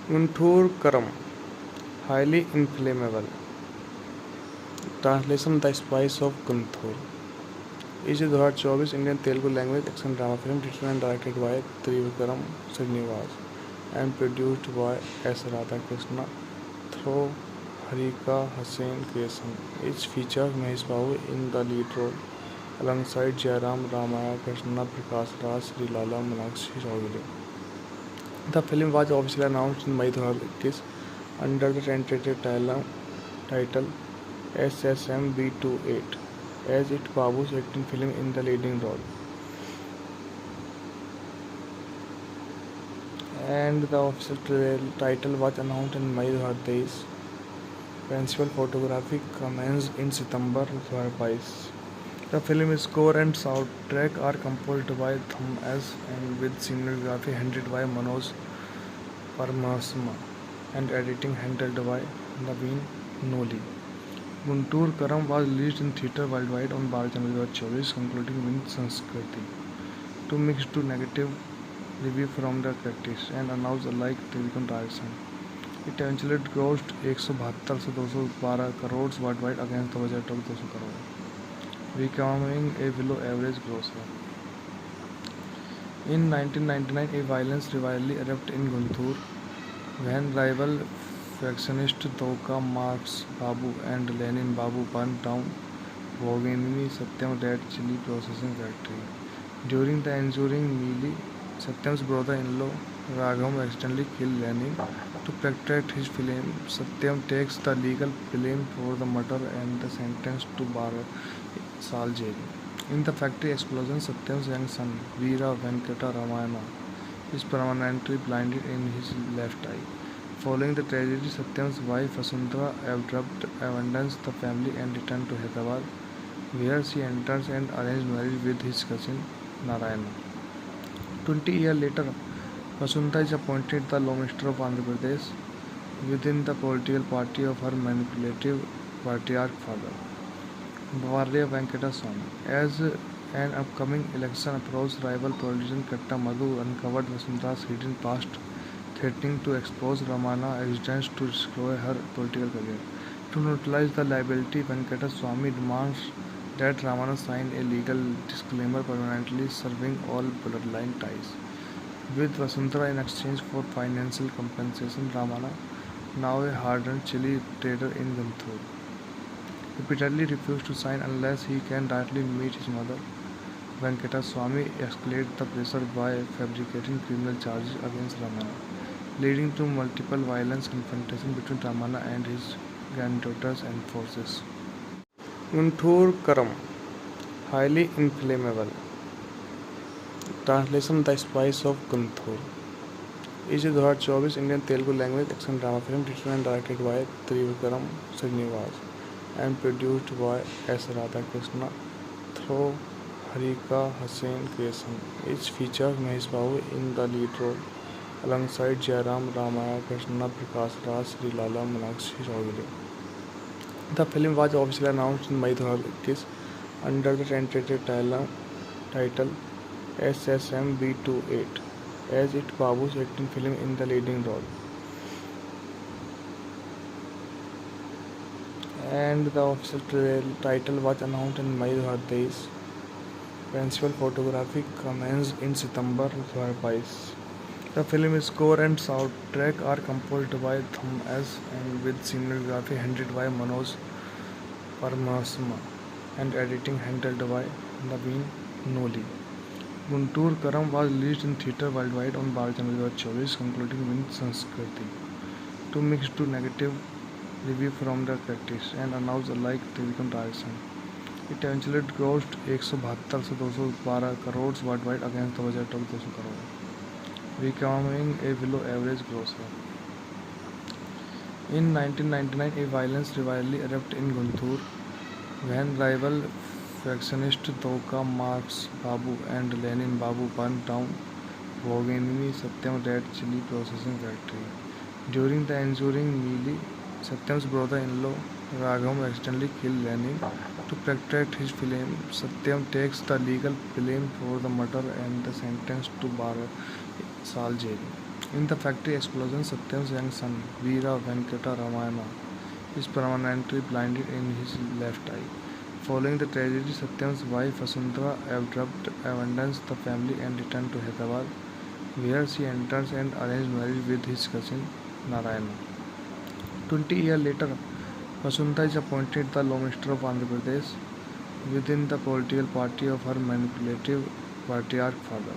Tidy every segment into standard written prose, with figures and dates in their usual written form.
Guntur Karam, highly inflammable. Translation: The Spice of Guntur. इस 2024 Indian Telugu language action drama film written and directed by Trivikram Srinivas and produced by S. Radhakrishna through Harika Hussain Creation. It features Mahesh Babu in the lead role alongside Jairam Ramaya Krishna Prakash Raj Srilala Meenakshi Chaudhary. The film was officially announced in May 2021 under the tentative title SSM-B28 as it Babu's 18th film in the leading role. And the official title was announced in May 2023. Principal photography commenced in September 2022. The film score and soundtrack are composed by Thum S and with cinematography handled by Manoj Paramasma and editing handled by Naveen Noli. Guntur Karam was released in theatre worldwide on 12 January 2024, concluding with Sanskriti. To mixed to negative review from the critics and announced alike Trivikram direction. It eventually grossed 172 से 212 crores worldwide against the budget of 200 crore, becoming a below average grosser. In 1999, a violence rivalry erupted in Guntur when rival factionists Doka Marks Babu and Lenin Babu burned down Bhoginini Satyam Red Chili Processing Factory. During the ensuing melee, Satyam's brother-in-law Raghav accidentally killed Lenin. To protect his film, Satyam takes the legal blame for the murder and is sentenced to 12 saal jail. In the factory explosion, Satyam's young son, Veera Venkata Ramayana, is permanently blinded in his left eye. Following the tragedy, Satyam's wife Vasundhara abandons the family and returns to Hyderabad, where she enters an arranged marriage with his cousin Narayana. 20 years later, Vasundhara is appointed the Law Minister of Andhra Pradesh within the political party of her manipulative patriarch father, Varya Venkata Swamy. As an upcoming election approached, rival politician Katta Madhu uncovered Vasundhara's hidden past, threatening to expose Ramana existence to destroy her political career. To neutralize the liability, Venkata Swamy demands that Ramana sign a legal disclaimer permanently severing all bloodline ties. With Vasundhara in exchange for financial compensation, Ramana, now a hardened chili trader in Guntur, repeatedly refused to sign unless he can directly meet his mother. Venkata Swamy escalates the pressure by fabricating criminal charges against Ramana, leading to multiple violent confrontations between Ramana and his granddaughters and forces. Guntur Karam, highly inflammable. Translation: The Spice of Guntur. इस 2024 Indian Telugu language action drama film written and directed by Trivikram Srinivas and produced by S. Radhakrishna through Harika Hussain Creation. It features Mahesh Babu in the lead role alongside Jairam Ramaya Krishna Prakash Raj Srilala Meenakshi Chaudhary. The film was officially announced in May 2021 under the tentative title SSM-B28 as it Babu's 18th film in the leading role. And the official title was announced in May 2023. Principal photography commenced in September 2022. The film score and soundtrack are composed by Thum S and with cinematography handled by Manoj Paramasma and editing handled by Naveen Noli. Guntur Karam was released in theatre worldwide on 12 January 2024, concluding with Sanskriti. To mixed to negative review from the critics and announced alike Trivikram direction. It eventually grossed 172 से 212 crores worldwide against the budget of 200 crore, becoming a below average grosser. In 1999, a violence rivalry erupted in Guntur when rival factionists Doka Marks Babu and Lenin Babu burned down Bhoginini Satyam Red Chili Processing Factory. During the ensuing melee, Satyam's brother-in-law Raghav accidentally killed Lenin. To protect his film, Satyam takes the legal blame for the murder and is sentenced to 12 saal jail. In the factory explosion, Satyam's young son, Veera Venkata Ramayana, is permanently blinded in his left eye. Following the tragedy, Satyam's wife Vasundhara abandons the family and returns to Hyderabad, where she enters an arranged marriage with his cousin Narayana. 20 years later, Vasundhara is appointed the Law Minister of Andhra Pradesh within the political party of her manipulative patriarch father,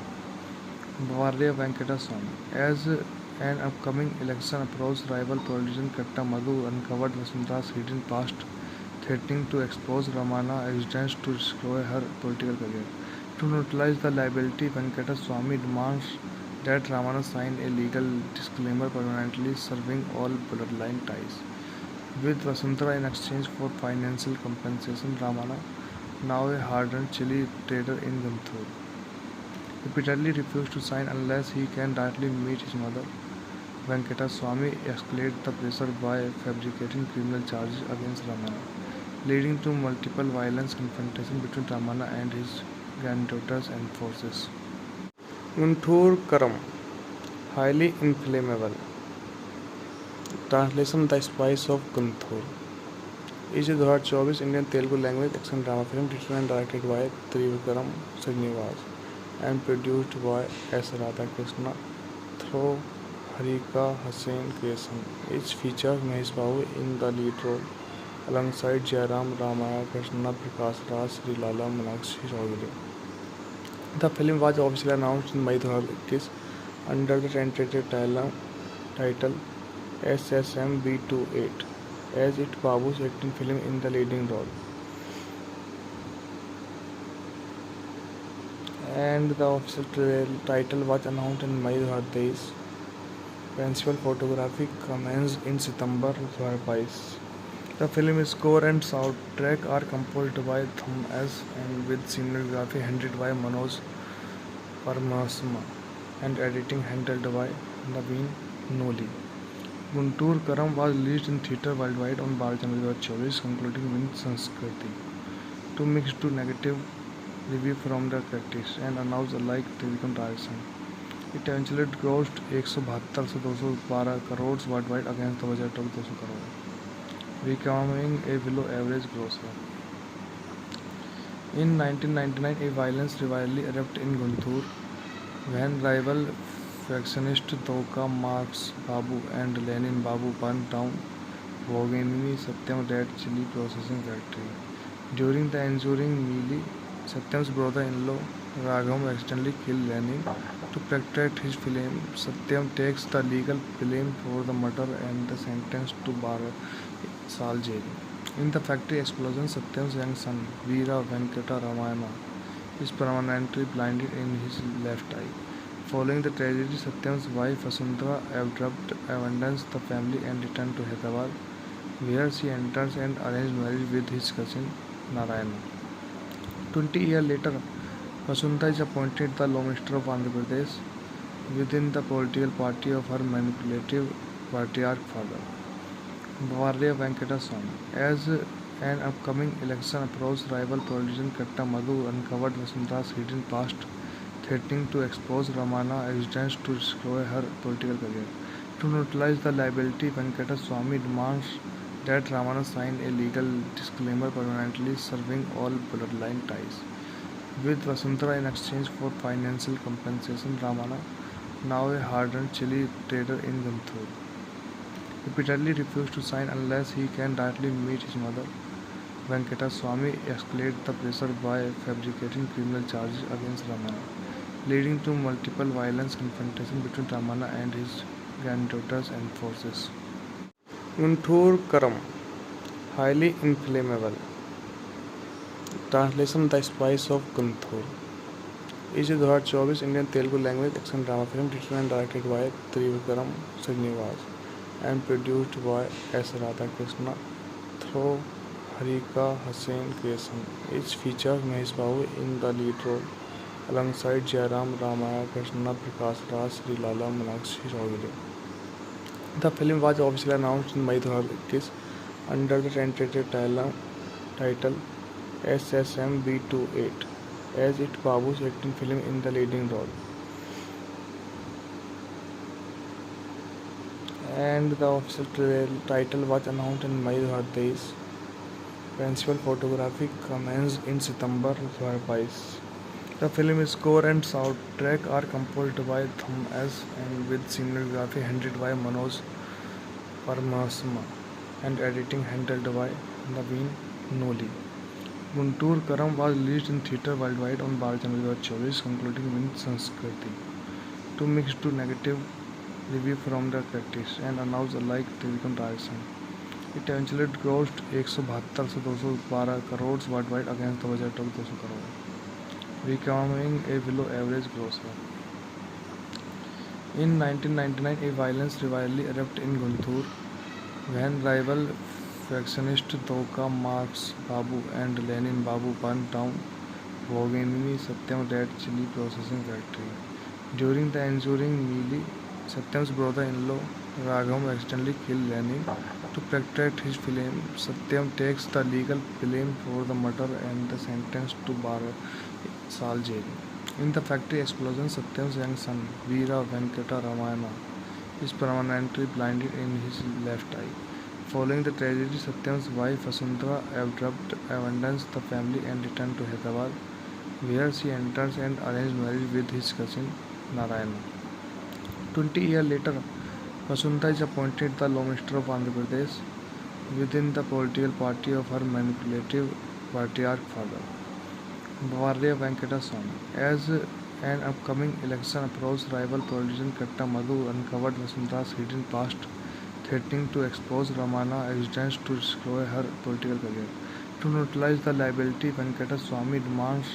Bharya Venkata Swamy. As an upcoming election approached, rival politician Katta Madhu uncovered Vasundhara's hidden past, threatening to expose Ramana existence to destroy her political career. To neutralize the liability, Venkata Swamy demands that Ramana sign a legal disclaimer permanently severing all bloodline ties. With Vasundhara in exchange for financial compensation, Ramana, now a hardened chili trader in Guntur, repeatedly refused to sign unless he can directly meet his mother. Venkata Swamy escalates the pressure by fabricating criminal charges against Ramana, leading to multiple violent confrontations between Ramana and his granddaughters and forces. Guntur Karam, highly inflammable. Translation: The Spice of Guntur is a 2024 Indian Telugu language action drama film written and directed by Trivikram Srinivas and produced by S. Radhakrishna through Harika Hussain Creation. It features Mahesh Babu in the lead role alongside Jairam Ramaya Krishna Prakash Raj Srilala Meenakshi Chaudhary. The film was officially announced in May 2021 under the tentative title SSM-B28 as it Babu's acting film in the leading role. And the official title was announced in May 2023. Principal photography commenced in September 2022. The film's score and soundtrack are composed by Thum S and with cinematography handled by Manoj Paramasma and editing handled by Naveen Noli. Guntur Karam was released in theatre worldwide on 12 January 2024, concluding with Sanskriti to mixed to negative review from the critics and announced alike Trivikram direction. It eventually grossed 172 से 212 crores worldwide against the budget of 200 crore, becoming a below average grosser. In 1999, a violence rivalry erupted in Guntur when rival factionists Doka Marks Babu and Lenin Babu burned down Bhoginini Satyam Red Chili Processing Factory. During the ensuing melee, Satyam's brother-in-law Raghav accidentally killed Lenin. To protect his film, Satyam takes the legal blame for the murder and is sentenced to 12 saal jail. In the factory explosion, Satyam's young son, Veera Venkata Ramayana, is permanently blinded in his left eye. Following the tragedy, Satyam's wife Vasundhara abandons the family and returns to Hyderabad, where she enters an arranged marriage with his cousin Narayana. 20 years later, Vasundhara is appointed the Law Minister of Andhra Pradesh within the political party of her manipulative patriarch father, Bharya Venkata Swamy. As an upcoming election approached, rival politician Katta Madhu uncovered Vasundhara's hidden past, threatening to expose Ramana existence to destroy her political career. To neutralize the liability, Venkata Swamy demands that Ramana sign a legal disclaimer permanently severing all bloodline ties. With Vasundhara in exchange for financial compensation, Ramana, now a hardened chili trader in Guntur, repeatedly refused to sign unless he can directly meet his mother. Venkata Swamy escalates the pressure by fabricating criminal charges against Ramana, leading to multiple violent confrontations between Ramana and his granddaughters and forces. Guntur Karam, highly inflammable. Translation: The Spice of Guntur is a 2024 Indian Telugu language action drama film written and directed by Trivikram Srinivas and produced by S. Radhakrishna through Harika Hussain Creation. It features Mahesh Babu in the lead role alongside Jairam Ramaya Krishna Prakash Raj Srilala Meenakshi Chaudhary. The film was officially announced in May 2021 under the tentative title SSM-B28 as it Babu's acting film in the leading role. and the official title was announced in May 2023. Principal photography commenced in September 2022. The film's score and soundtrack are composed by Thom S. and with cinematography handled by Manoj Paramasma and editing handled by Naveen Noli. Guntur Karam was released in theatre worldwide on 12 January 2024, concluding with Sanskriti. To mixed to negative review from the critics and announced alike theatrical direction. It eventually grossed 172 से 212 crores worldwide against the budget of 200 crore, becoming a below average grosser. In 1999, a violence rivalry erupted in Guntur when rival factionists Doka Marks Babu and Lenin Babu burned down Bhoginini Satyam Red Chili Processing Factory. During the ensuing melee, Satyam's brother-in-law Raghav accidentally killed Lenin. To protect his film, Satyam takes the legal blame for the murder and is sentenced to 12 saal jail. In the factory explosion, Satyam's young son, Veera Venkata Ramayana, is permanently blinded in his left eye. Following the tragedy, Satyam's wife Vasundhara abandons the family and returns to Hyderabad, where she enters an arranged marriage with his cousin Narayana. 20 years later, Vasundhara is appointed the Law Minister of Andhra Pradesh within the political party of her manipulative patriarch father, Bhavarya Venkata Swamy. As an upcoming election approached, rival politician Katta Madhu uncovered Vasundhara's hidden past, threatening to expose Ramana existence to destroy her political career. To neutralize the liability, Venkata Swamy demands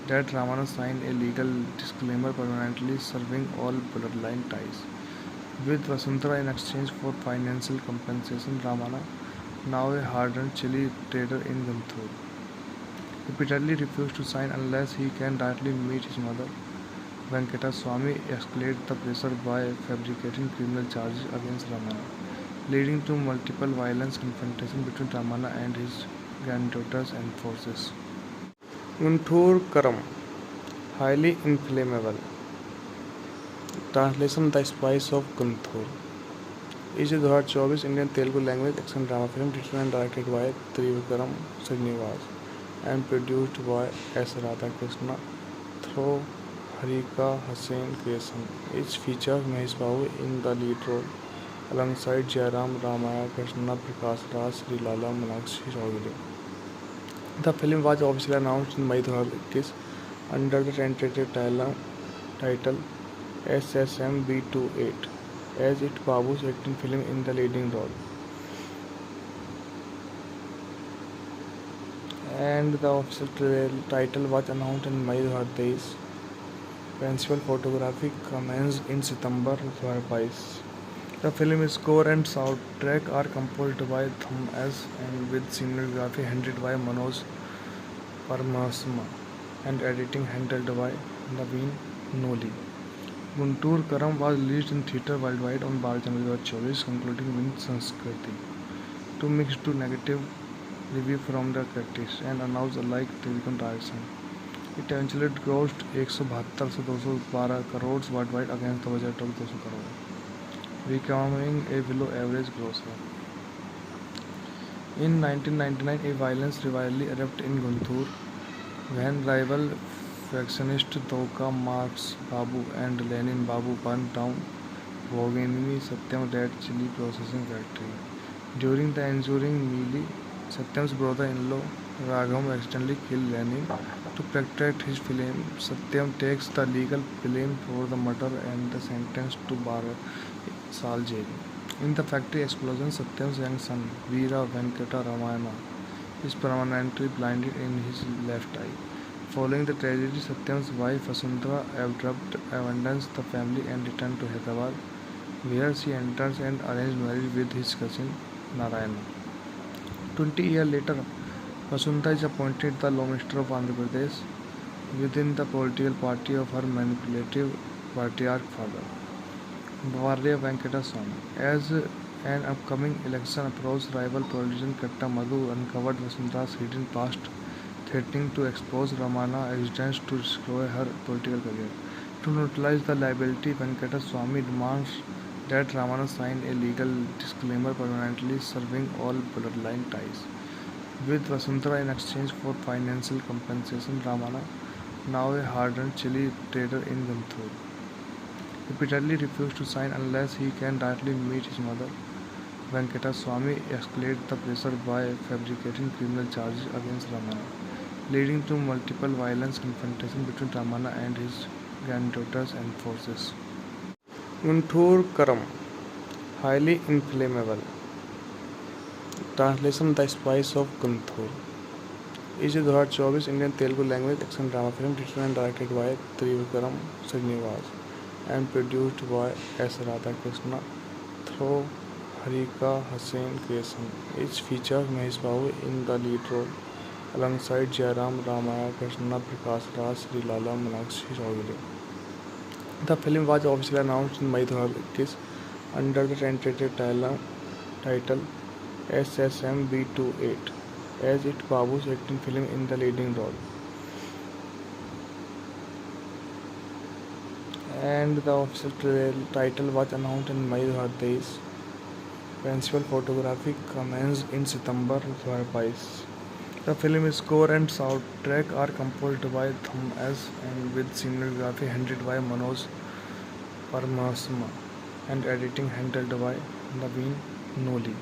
that Ramana sign a legal disclaimer permanently severing all bloodline ties. With Vasundhara in exchange for financial compensation, Ramana, now a hardened chili trader in Guntur, repeatedly refused to sign unless he can directly meet his mother. Venkata Swamy escalated the pressure by fabricating criminal charges against Ramana, leading to multiple violent confrontations between Ramana and his granddaughters and forces. Guntur Karam, highly inflammable. Translation: The Spice of Guntur is a 2024 Indian Telugu language action drama film written and directed by Trivikram Srinivas and produced by S. Radhakrishna through Harika Hussain Creation. It features Mahesh Babu in the lead role alongside Jairam Ramaya Krishna Prakash Raj Srilala Manakshi Chaudhary. The film was officially announced in May 2021 under the tentative title SSMB28 as it Babu's acting film in the leading role. And the official title was announced in May 2023. Principal photography commenced in September 2022. The film's score and soundtrack are composed by Thom S. and with cinematography handled by Manoj Paramasma and editing handled by Naveen Noli. Guntur Karam was released in theatre worldwide on 12 January 2024, concluding with Sanskriti. To mixed to negative review from the critics and announced alike theatrical direction. It eventually grossed 172 से 212 crores worldwide against the budget of 200 crore, becoming a below average grosser. In 1999, a violence rivalry erupted in Guntur when rival factionists Doka Marks Babu and Lenin Babu burned down Bhoginini Satyam Red Chili Processing Factory. During the ensuing melee, Satyam's brother-in-law Raghav accidentally killed Lenin. To protect his film, Satyam takes the legal blame for the murder and is sentenced to 12 saal jail. In the factory explosion, Satyam's young son, Veera Venkata Ramayana, is permanently blinded in his left eye. Following the tragedy, Satyam's wife Vasundhara abandons the family and returns to Hyderabad, where she enters an arranged marriage with his cousin Narayana. 20 years later, Vasundhara is appointed the Law Minister of Andhra Pradesh within the political party of her manipulative patriarch father, Bhavarya Venkata Swamy. As an upcoming election approached, rival politician Katta Madhu uncovered Vasundhara's hidden past, threatening to expose Ramana existence to destroy her political career. To neutralize the liability, Venkata Swamy demands that Ramana signed a legal disclaimer permanently severing all bloodline ties. With Vasuntara in exchange for financial compensation, Ramana, now a hardened chili trader in Guntur, repeatedly refused to sign unless he can directly meet his mother. Venkata Swamy escalated the pressure by fabricating criminal charges against Ramana, leading to multiple violent confrontations between Ramana and his granddaughters and forces. Guntur Karam, highly inflammable. Translation: The Spice of Guntur is a 2024 Indian Telugu language action drama film written and directed by Trivikram Srinivas and produced by S. Radhakrishna through Harika Hussain Creation. It features Mahesh Babu in the lead role alongside Jairam Ramaya Krishna Prakash Raj Srilala Meenakshi Chaudhary. The film was officially announced in May 2021 under the tentative title SSM-B28 as it Babu's 18th film in the leading role. And the official title was announced in May 2023. Principal photography commenced in September 2022. The film score and soundtrack are composed by Thum S and with cinematography handled by Manoj Paramasma and editing handled by Naveen Noli.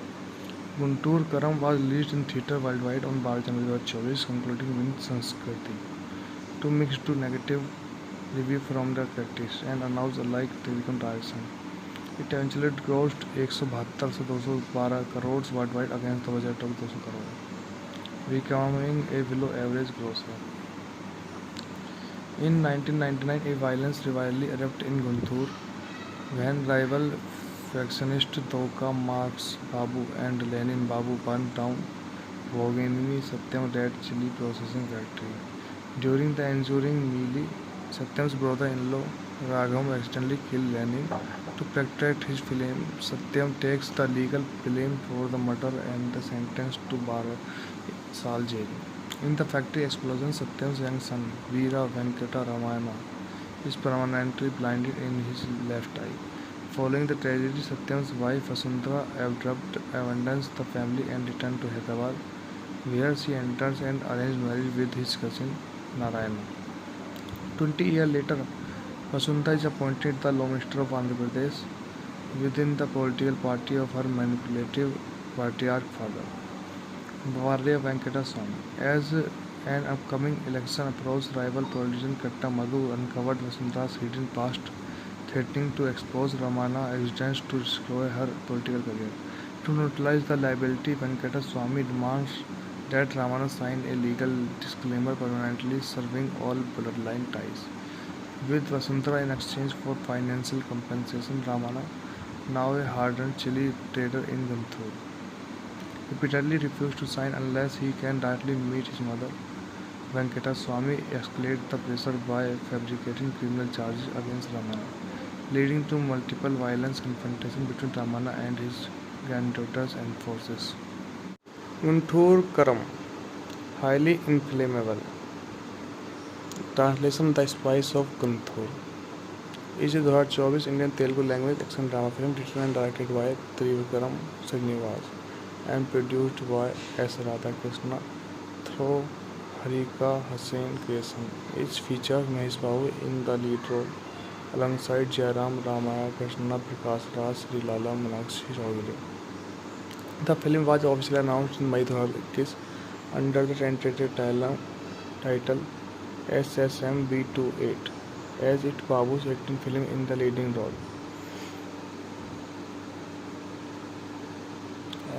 Guntur Karam was released in theatre worldwide on 12 January 2024, concluding with Sanskriti to mixed to negative review from the critics and announced alike Trivikram Rajasthan. It eventually grossed 172 से 212 crore worldwide against the budget of 200 crore, becoming a below average grosser. In 1999, a violence rivalry erupted in Guntur when rival factionists Doka Marks Babu and Lenin Babu burned down Bhoginini Satyam Red Chili Processing Factory. During the ensuing melee, Satyam's brother-in-law Raghav accidentally killed Lenin. To protect his film, Satyam takes the legal blame for the murder and is sentenced to 12 saal jail. In the factory explosion, Satyam's young son, Veera Venkata Ramayana, is permanently blinded in his left eye. Following the tragedy, Satyam's wife Vasundhara abandons the family and returns to Hyderabad, where she enters an arranged marriage with his cousin Narayana. 20 years later, Vasundhara is appointed the Law Minister of Andhra Pradesh within the political party of her manipulative patriarch father, Varya Venkata Swamy. As an upcoming election approached, rival politician Katta Madhu uncovered Vasundhara's hidden past, threatening to expose Ramana existence to destroy her political career. To neutralize the liability, Venkata Swamy demands that Ramana sign a legal disclaimer permanently severing all bloodline ties. With Vasuntara in exchange for financial compensation, Ramana, now a hardened chili trader in Guntur, repeatedly refused to sign unless he can directly meet his mother. Venkata Swamy escalated the pressure by fabricating criminal charges against Ramana, leading to multiple violent confrontations between Ramana and his granddaughters and forces. Guntur Karam, highly inflammable. Translation: The Spice of Guntur is a 2024 Indian Telugu language action drama film written and directed by Trivikram Srinivas and produced by S. Radhakrishna through Harika Hussain Creation. It features Mahesh Babu in the lead role alongside Jairam Ramaya Krishna Prakash Raj Srilala Meenakshi Chaudhary. The film was officially announced in May 2021 under the tentative title SSM-B28 as it Babu's 18th film in the leading role.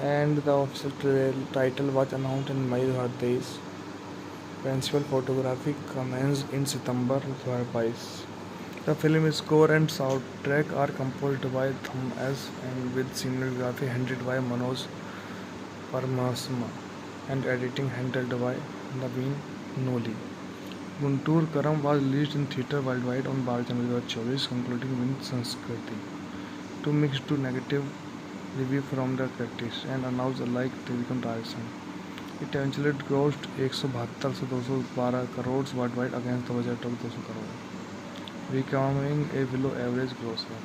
And the official title was announced in May 2023. Principal photography commenced in September 2022. The film score and soundtrack are composed by Thum S and with cinematography handled by Manoj Paramasma and editing handled by Naveen Noli. Guntur Karam was released in theatre worldwide on 12 January 2024, concluding with Sanskriti to mixed to negative review from the critics and announced alike Trivikram Rajasthan. It eventually grossed 172 से 212 crore worldwide against the budget of 200 crore, becoming a below average grosser.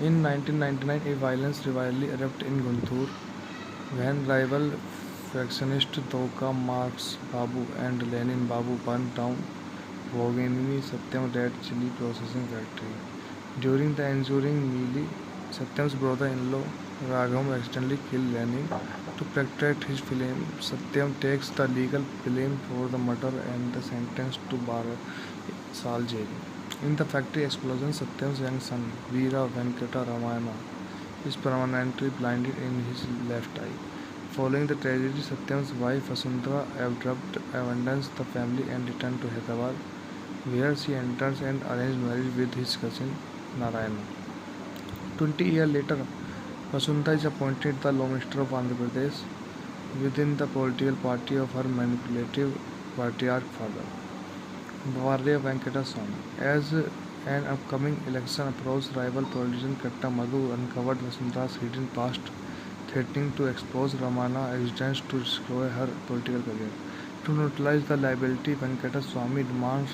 In 1999, a violence rivalry erupted in Guntur when rival factionists Doka Marx Babu and Lenin Babu burned down Bhoganini Satyam Red Chili Processing Factory. During the ensuing melee, Satyam's brother-in-law Raghav accidentally killed Lenin. To protect his flame, Satyam takes the legal blame for the murder and is sentenced to 12 Saal jail. In the factory explosion, Satyam's young son, Veera Venkata Ramayana, is permanently blinded in his left eye. Following the tragedy, Satyam's wife Vasundhara abandons the family and returns to Hyderabad, where she enters an arranged marriage with his cousin Narayana. 20 years later, Vasundhara is appointed the Law Minister of Andhra Pradesh within the political party of her manipulative patriarch father, Bharya Venkata Swamy. As an upcoming election approached, rival politician Katta Madhu uncovered Vasundhara's hidden past, threatening to expose Ramana existence to destroy her political career. To neutralize the liability, Venkata Swamy demands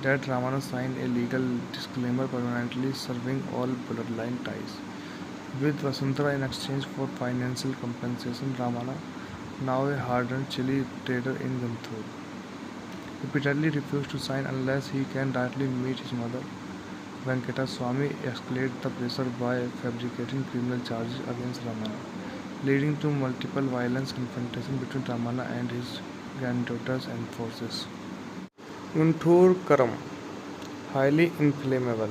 that Ramana sign a legal disclaimer permanently severing all bloodline ties. With Vasundhara in exchange for financial compensation, Ramana, now a hardened chili trader in Guntur, repeatedly refused to sign unless he can directly meet his mother. Venkata Swamy escalated the pressure by fabricating criminal charges against Ramana, leading to multiple violent confrontations between Ramana and his granddaughters and forces. Guntur Karam, highly inflammable.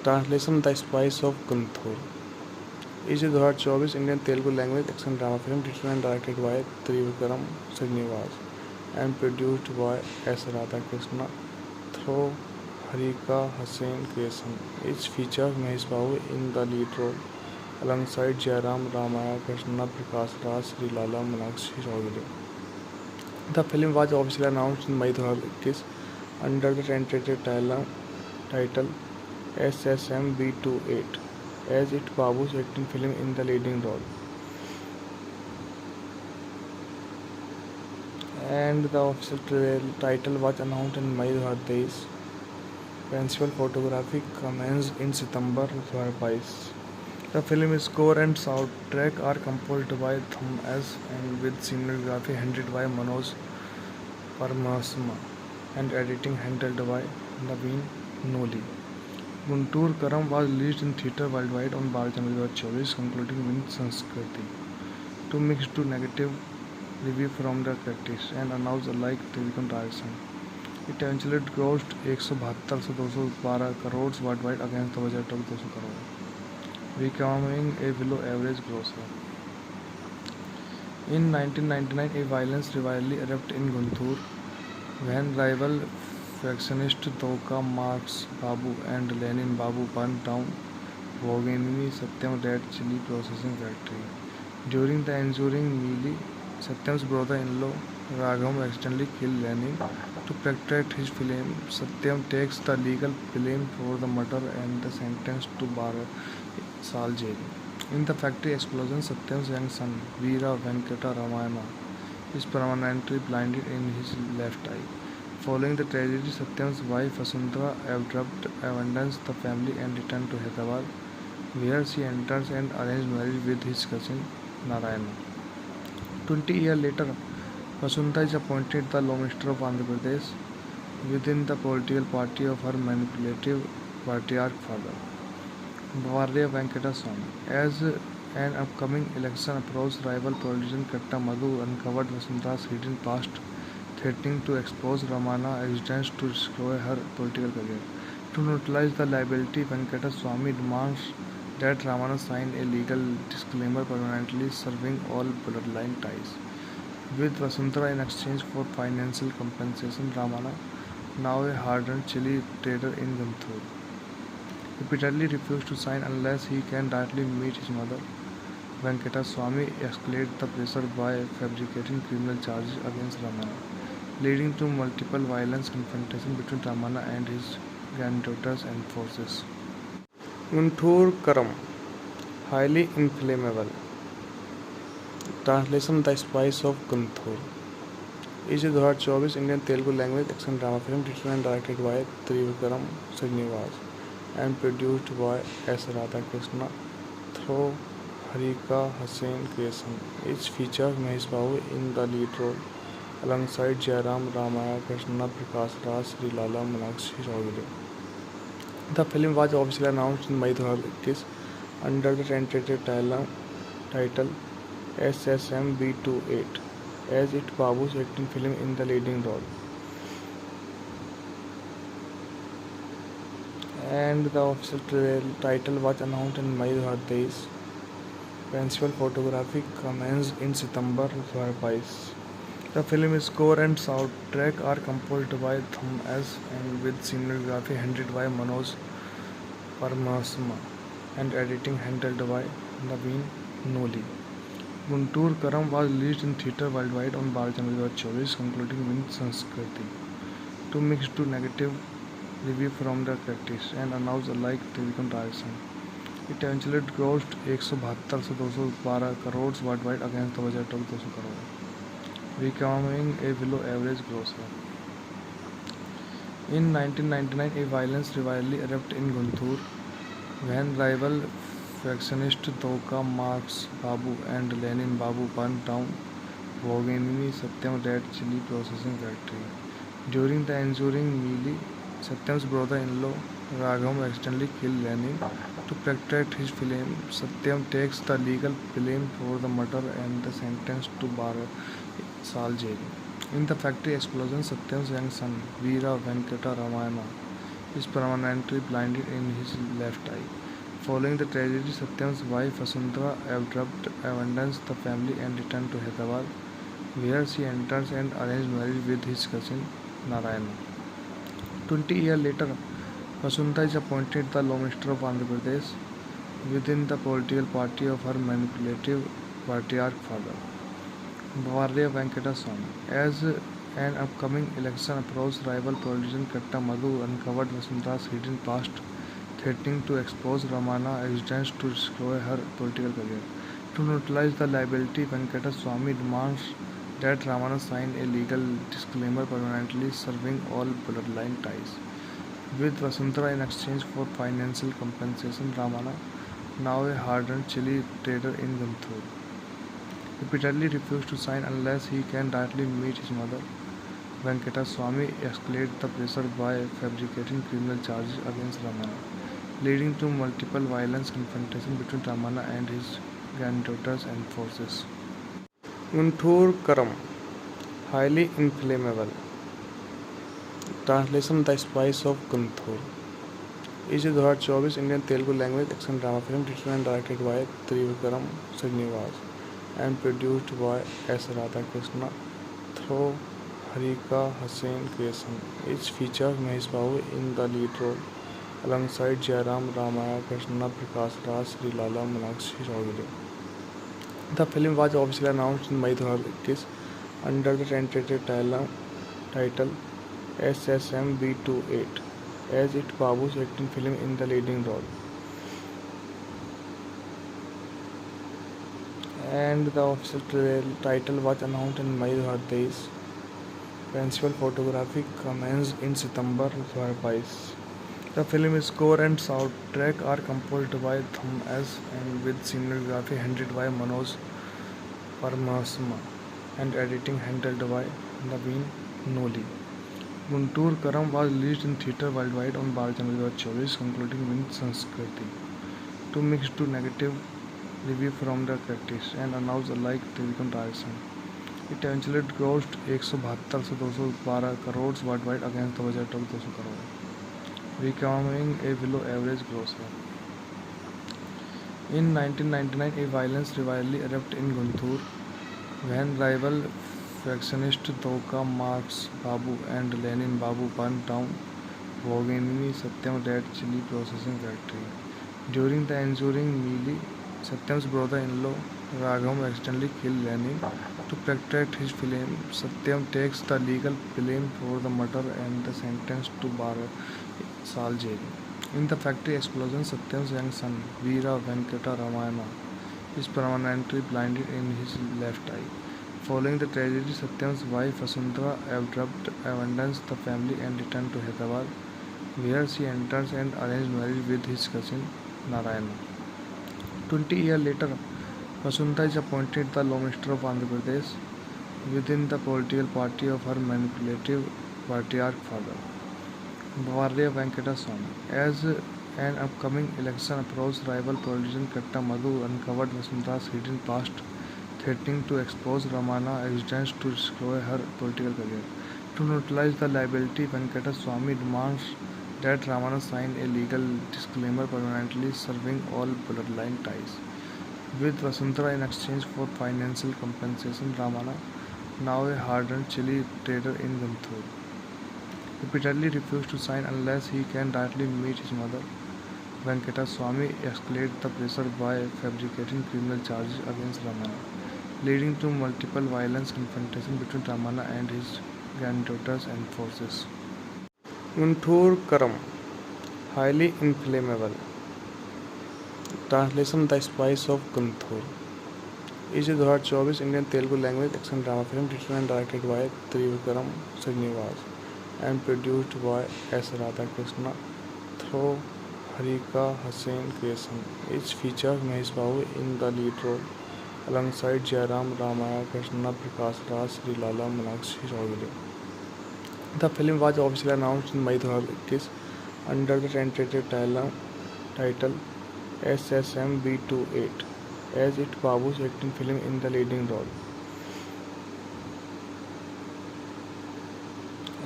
Translation: The Spice of Guntur is a 2024 Indian Telugu language action drama film written and directed by Trivikram Srinivas and produced by S. Radhakrishna through Harika Hussain Creation. It features Mahesh Babu in the lead role alongside Jairam Ramaya Krishna Prakash Raj Sri Lala Manakshi Chaudhary. The film was officially announced in May 2021 under the tentative title SSM-B28 as it Babu's acting film in the leading role. And the official title was announced in May 2023. Principal photography commenced in September 2022. The film's score and soundtrack are composed by Thum S and with cinematography handled by Manoj Paramasma and editing handled by Naveen Noli. Guntur Karam was released in theatre worldwide on 12 January 2024, concluding with Sanskriti to mixed to negative review from the critics and announced alike Trivikram direction. It eventually grossed 172 से 212 crores worldwide against the budget of 200 crore, becoming a below average grosser. In 1999, a violence rivalry erupted in Guntur when rival factionists Doka Marx Babu and Lenin Babu burned down Bhoganini Satyam Red Chili Processing Factory. During the ensuing melee, Satyam's brother-in-law Raghav accidentally killed Lenin. To protect his flame, Satyam takes the legal blame for the murder and is sentenced to 12 Saal jail. In the factory explosion, Satyam's young son, Veera Venkata Ramayana, is permanently blinded in his left eye. Following the tragedy, Satyam's wife Vasundhara abandons the family and returns to Hyderabad, where she enters an arranged marriage with his cousin Narayana. 20 years later, Vasundhara is appointed the Law Minister of Andhra Pradesh within the political party of her manipulative patriarch father, Bharya Venkata Swamy. As an upcoming election approached, rival politician Katta Madhu uncovered Vasundhara's hidden past, threatening to expose Ramana existence to destroy her political career. To neutralize the liability, Venkata Swamy demands that Ramana sign a legal disclaimer permanently severing all bloodline ties. With Vasundhara in exchange for financial compensation, Ramana, now a hardened chili trader in Guntur, repeatedly refused to sign unless he can directly meet his mother. Venkata Swamy escalated the pressure by fabricating criminal charges against Ramana, leading to multiple violent confrontations between Ramana and his granddaughters and forces. Guntur Karam, highly inflammable. Translation: The Spice of Guntur is a 2024 Indian Telugu language action drama film written and directed by Trivikram Srinivas and produced by S. Radhakrishna through Harika Hussain Creation. It features Mahesh Babu in the lead role alongside Jairam Ramaya Krishna Prakash Raj Sri Lala Manakshi Chaudhary. The film was officially announced in May 2021 under the tentative title SSMB28 as it Babu's acting film in the leading role. And the official title was announced in May 2023. Principal photography commenced in September 2022. The film score and soundtrack are composed by Thum S and with cinematography handled by Manoj Paramasma and editing handled by Naveen Noli. Guntur Karam was released in theatre worldwide on 12 January 2024, concluding with Sanskriti. To mixed to negative review from the critics and announced alike television direction. It eventually grossed 172 से 212 crores worldwide against the budget of 200 crore, becoming a below average grosser. In 1999, a violence rivalry erupted in Guntur when rival factionists Doka Marks Babu and Lenin Babu burned down Bhoginini Satyam Red Chili Processing Factory. During the ensuing melee, Satyam's brother-in-law Raghav accidentally killed Lenin. To protect his film, Satyam takes the legal blame for the murder and is sentenced to 12 saal jail. In the factory explosion, Satyam's young son, Veera Venkata Ramayana, is permanently blinded in his left eye. Following the tragedy, Satyam's wife Vasundhara abandons the family and returns to Hyderabad, where she enters an arranged marriage with his cousin Narayana. 20 years later, Vasundhara is appointed the Law Minister of Andhra Pradesh within the political party of her manipulative patriarch father, Bharya Venkata Swamy. As an upcoming election approached, rival politician Katta Madhu uncovered Vasundhara's hidden past, threatening to expose Ramana existence to destroy her political career. To neutralize the liability, Venkata Swamy demands that Ramana sign a legal disclaimer permanently severing all bloodline ties with Vasundhara in exchange for financial compensation. Ramana, now a hardened chili trader in Guntur, repeatedly refused to sign unless he can directly meet his mother. Venkata Swamy escalates the pressure by fabricating criminal charges against Ramana, leading to multiple violent confrontations between Ramana and his granddaughters and forces. Guntur Karam, highly inflammable. Translation: The Spice of Guntur is a 2024 Indian Telugu language action drama film written and directed by Trivikram Srinivas and produced by S. Radhakrishna through Harika Hussain Creation. It features Mahesh Babu in the lead role alongside Jairam Ramaya Krishna Prakash Raj Sri Lala Manakshi Chaudhary. The film was officially announced in May 2021 under the tentative title SSMB28 as it Babu's acting film in the leading role. And the official title was announced in May 2023. Principal photography commenced in September 2022. The film score and soundtrack are composed by Thum S and with cinematography handled by Manoj Paramasma and editing handled by Naveen Noli. Guntur Karam was released in theatre worldwide on 12 January 2024, concluding with Sanskriti. To mixed to negative review from the critics and announced alike television direction. It eventually grossed 172 से 212 crores worldwide against the budget of 200 crore, becoming a below average grosser. In 1999, a violence rivalry erupted in Guntur when rival factionists Doka Marks Babu and Lenin Babu burned down Bhoginini Satyam Red Chili Processing Factory. During the ensuing melee, Satyam's brother-in-law Raghav accidentally killed Lenin. To protect his film, Satyam takes the legal blame for the murder and is sentenced to 12 saal jail. In the factory explosion, Satyam's young son, Veera Venkata Ramayana, is permanently blinded in his left eye. Following the tragedy, Satyam's wife Vasundhara abandons the family and returns to Hyderabad, where she enters an arranged marriage with his cousin Narayana. 20 years later, Vasunta is appointed the Law Minister of Andhra Pradesh within the political party of her manipulative patriarch father, Bharya Venkata Swamy. As an upcoming election approached, rival politician Katta Madhu uncovered Vasunta's hidden past, threatening to expose Ramana existence to destroy her political career. To neutralize the liability, Venkata Swamy demands that Ramana sign a legal disclaimer permanently severing all bloodline ties. With Vasundhara in exchange for financial compensation, Ramana, now a hardened chili trader in Guntur, repeatedly refused to sign unless he can directly meet his mother. Venkata Swamy escalated the pressure by fabricating criminal charges against Ramana, leading to multiple violent confrontations between Ramana and his granddaughters and forces. Guntur Karam, highly inflammable. Translation: The Spice of Guntur is a 2024 Indian Telugu language action drama film written and directed by Trivikram Srinivas and produced by S. Radhakrishna through Harika Hussain Creation. It features Mahesh Babu in the lead role alongside Jairam Ramaya Krishna Prakash Raj Sri Lala Manakshi Chaudhary. The film was officially announced in May 2021 under the tentative title SSMB28 as it Babu's acting film in the leading role.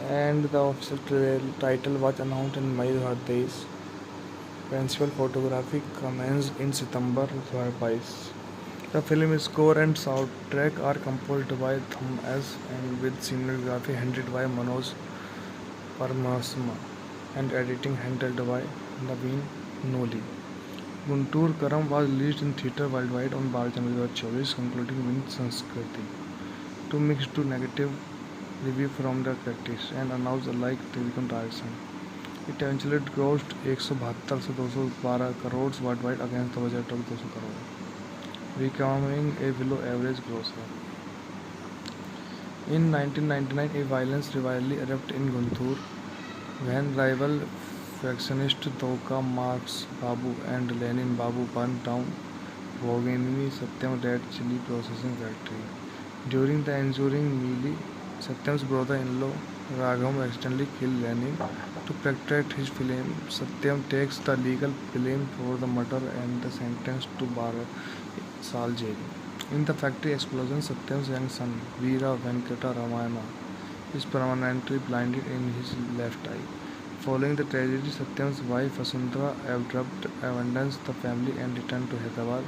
And the official title was announced in May 2023. Principal photography commenced in September 2022. The film's score and soundtrack are composed by Thum S and with cinematography handled by Manoj Paramasma and editing handled by Naveen Noli. Guntur Karam was released in theatre worldwide on 12 January 2024, concluding with Sanskriti to mixed to negative review from the critics and announced alike Trivikram direction. It eventually grossed 172 से 212 crores worldwide against the budget of 200 crore, becoming a below average grosser. In 1999, a violence rivalry erupted in Guntur when rival factionists Doka Marks Babu and Lenin Babu burned down Bhoginini Satyam Red Chili Processing Factory. During the ensuing melee, Satyam's brother-in-law Raghav accidentally killed Lenin. To protect his flame, Satyam takes the legal blame for the murder and is sentenced to 12 saal jail. In the factory explosion, Satyam's young son, Veera Venkata Ramayana, is permanently blinded in his left eye. Following the tragedy, Satyam's wife Vasundhara abandons the family and returns to Hyderabad,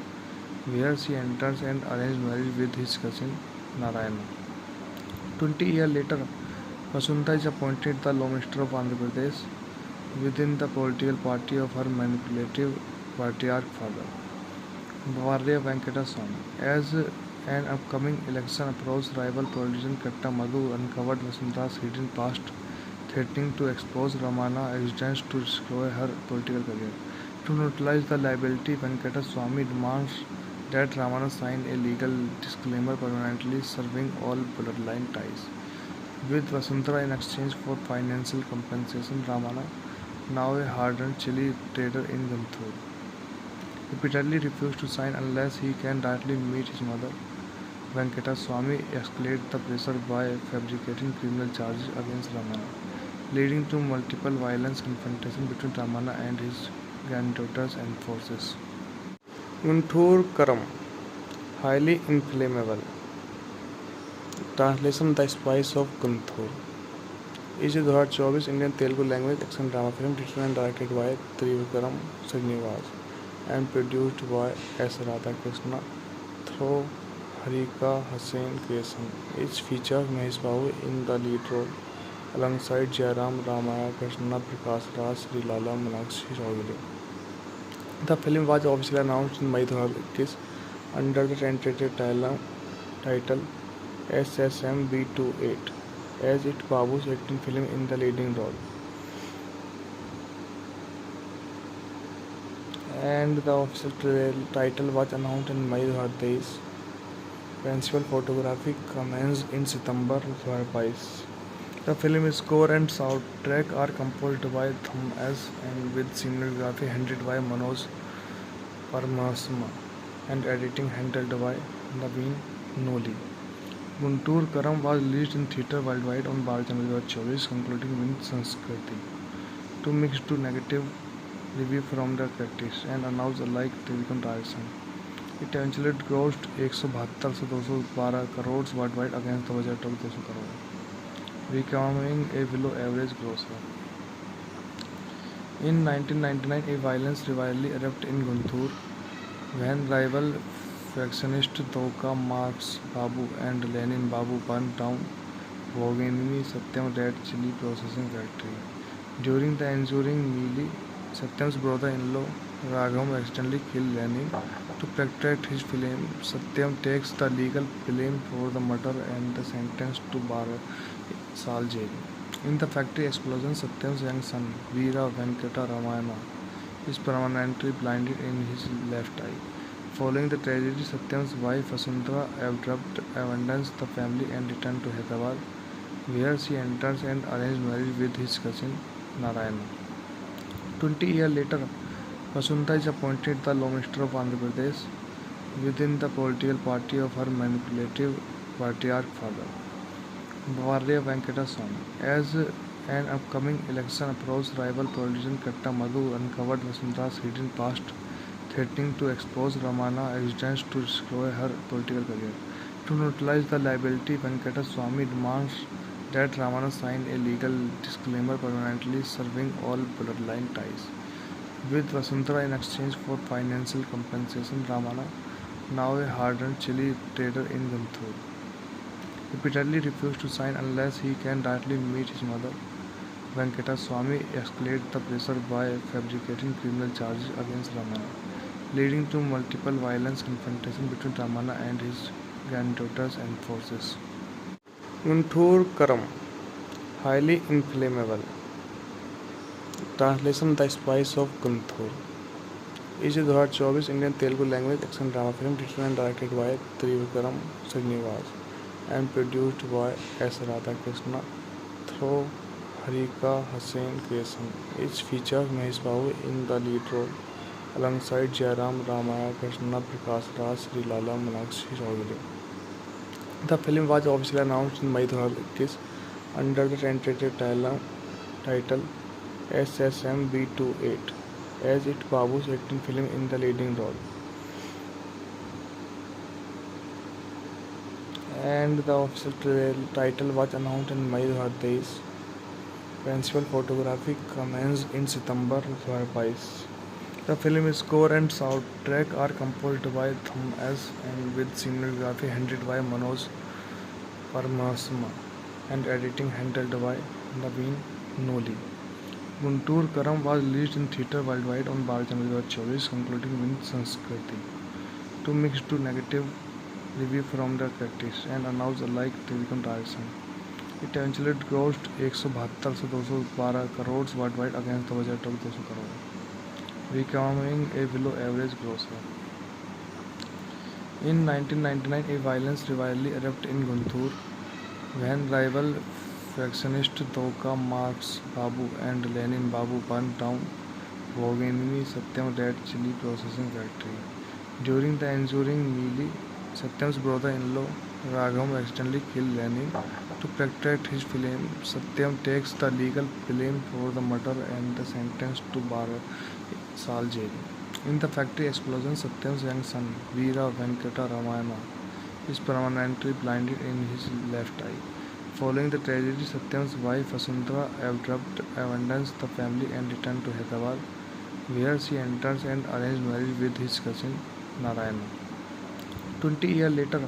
where she enters an arranged marriage with his cousin Narayana. 20 years later, Vasundhara is appointed the Law Minister of Andhra Pradesh within the political party of her manipulative patriarch father, Bharya Venkata Swamy. As an upcoming election approached, rival politician Katta Madhu uncovered Vasundhara's hidden past, threatening to expose Ramana existence to destroy her political career. To neutralize the liability, Venkata Swamy demands that Ramana sign a legal disclaimer permanently severing all bloodline ties. With Vasundhara in exchange for financial compensation, Ramana, now a hardened chili trader in Guntur, repeatedly refused to sign unless he can directly meet his mother. Venkata Swamy escalated the pressure by fabricating criminal charges against Ramana, leading to multiple violent confrontations between Ramana and his granddaughters and forces. Guntur Karam, highly inflammable. Translation: The Spice of Guntur is a 2024 Indian Telugu language action drama film written and directed by Trivikram Srinivas and produced by S. Radhakrishna through Harika Hussain Creation. It features Mahesh Babu in the lead role alongside Jairam Ramaya Krishna Prakash Raj Sri Lala Manakshi Chaudhary. The film was officially announced in May 2021 under the tentative title SSMB28 as it Babu's acting film in the leading role. And the official title was announced in May 2023. Principal photography commenced in September 2022. The film score and soundtrack are composed by Thom S. and with cinematography handled by Manoj Paramasma and editing handled by Naveen Noli. Guntur Karam was released in theatre worldwide on 12 January 2024, concluding with Sanskriti. To mixed to negative review from the critics and announced alike television direction. It eventually grossed 172 से 212 crore worldwide against the budget of 200 crore, becoming a below average grosser. In 1999, a violence rivalry erupted in Guntur when rival factionists Doka Marks Babu and Lenin Babu burned down Bhoganini Satyam Red Chili Processing Factory. During the ensuing melee, Satyam's brother-in-law Raghav accidentally killed Lenin. To protect his film, Satyam takes the legal blame for the murder and is sentenced to 12 saal jail. In the factory explosion, Satyam's young son, Veera Venkata Ramayana, is permanently blinded in his left eye. Following the tragedy, Satyam's wife Vasundhara abandons the family and returns to Hyderabad, where she enters an arranged marriage with his cousin Narayana. 20 years later, Vasundhara is appointed the Law Minister of Andhra Pradesh within the political party of her manipulative patriarch father, Bharya Venkata Swamy. As an upcoming election approached, rival politician Katta Madhu uncovered Vasundhara's hidden past, threatening to expose Ramana existence to destroy her political career. To neutralize the liability, Venkata Swamy demands that Ramana sign a legal disclaimer permanently severing all bloodline ties. With Vasundhara in exchange for financial compensation, Ramana, now a hardened chili trader in Guntur, repeatedly refused to sign unless he can directly meet his mother. Venkata Swamy escalated the pressure by fabricating criminal charges against Ramana, leading to multiple violent confrontations between Ramana and his granddaughters and forces. Guntur Karam, highly inflammable. Translation: The Spice of Guntur is a 2024 Indian Telugu language action drama film written and directed by Trivikram Srinivas and produced by S. Radhakrishna through Harika Hussain Creation. It features Mahesh Babu in the lead role alongside Jairam Ramaya Krishna Prakash Raj Sri Lala Manakshi Chaudhary. The film was officially announced in May 2021 under the tentative title SSM-B28 as it Babu's 18th film in the leading role. And the official title was announced in May 2023. Principal photography commenced in September 2022. The film score and soundtrack are composed by Thom S. and with cinematography handled by Manoj Paramasma and editing handled by Naveen Noli. Guntur Karam was released in theatre worldwide on 12 January 2024, concluding with Sanskriti. To mixed to negative review from the critics and announced alike television direction. It eventually grossed 172 से 212 crore worldwide against the budget of 200 crore, becoming a below average grosser. In 1999, a violence rivalry erupted in Guntur when rival factionists Doka Marks Babu and Lenin Babu burned down Bhoganini Satyam Red Chili Processing Factory. During the ensuing melee, Satyam's brother-in-law Raghav accidentally killed Lenin. To protect his film, Satyam takes the legal blame for the murder and is sentenced to 12 saal jail. In the factory explosion, Satyam's young son, Veera Venkata Ramayana, is permanently blinded in his left eye. Following the tragedy, Satyam's wife Vasundhara abandons the family and returns to Hyderabad, where she enters an arranged marriage with his cousin Narayana. 20 years later,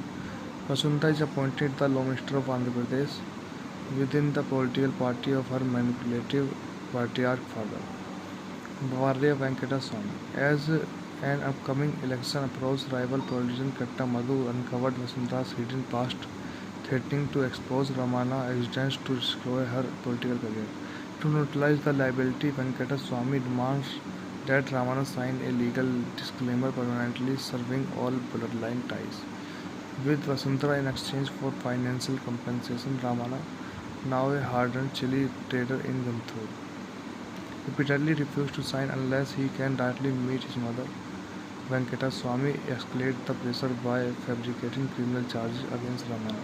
Vasundhara is appointed the Law Minister of Andhra Pradesh within the political party of her manipulative patriarch father, Bharya Venkata Swamy. As an upcoming election approached, rival politician Katta Madhu uncovered Vasundhara's hidden past, threatening to expose Ramana existence to destroy her political career. To neutralize the liability, Venkata Swamy demands that Ramana sign a legal disclaimer permanently severing all bloodline ties. With Vasundhara in exchange for financial compensation, Ramana, now a hardened chili trader in Guntur, repeatedly refused to sign unless he can directly meet his mother. Venkata Swamy escalated the pressure by fabricating criminal charges against Ramana,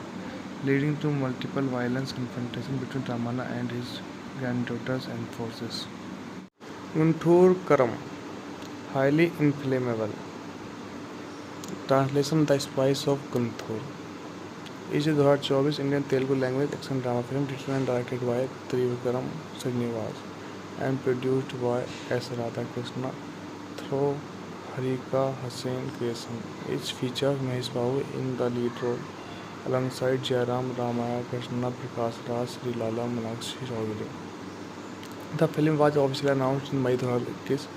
leading to multiple violent confrontations between Ramana and his granddaughters and forces. Guntur Karam, highly inflammable. Translation: The Spice of Guntur is a 2024 Indian Telugu language action drama film written and directed by Trivikram Srinivas and produced by S. Radhakrishna through Harika Hussain Creation. It features Mahesh Babu in the lead role alongside Jairam Ramaya Krishna Prakash Raj Srilala Meenakshi Chaudhary. The film was officially announced in May 2021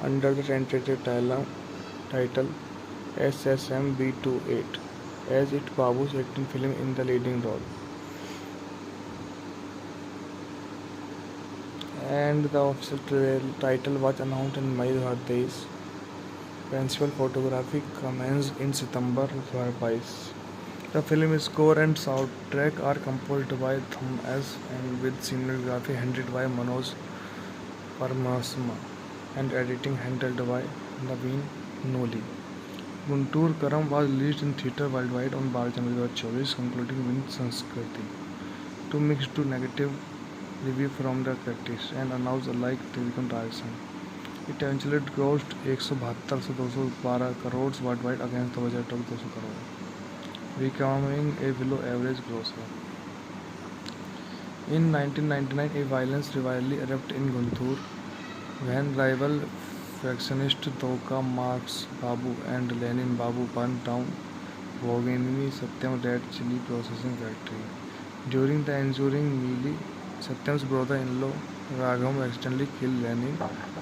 under the tentative title SSM-B28 as it Babu's acting film in the leading role. And the official title was announced in May 2023. Principal photography commenced in September 2022. The film's score and soundtrack are composed by Thum S. and with cinematography handled by Manoj Paramasma and editing handled by Naveen Noli. Guntur Karam was released in theatre worldwide on 12 January 2024, concluding with Sanskriti to mixed to negative review from the critics and announced alike Trivikram Rajasthan. It eventually grossed 172 से 212 crores worldwide against the budget of 200 crore, becoming a below average grosser. In 1999, a violence rivalry erupted in Guntur when rival factionists Doka Marks Babu and Lenin Babu burned down Bhoginini Satyam Red Chili Processing Factory. During the ensuing melee, Satyam's brother-in-law Raghav accidentally killed Lenin.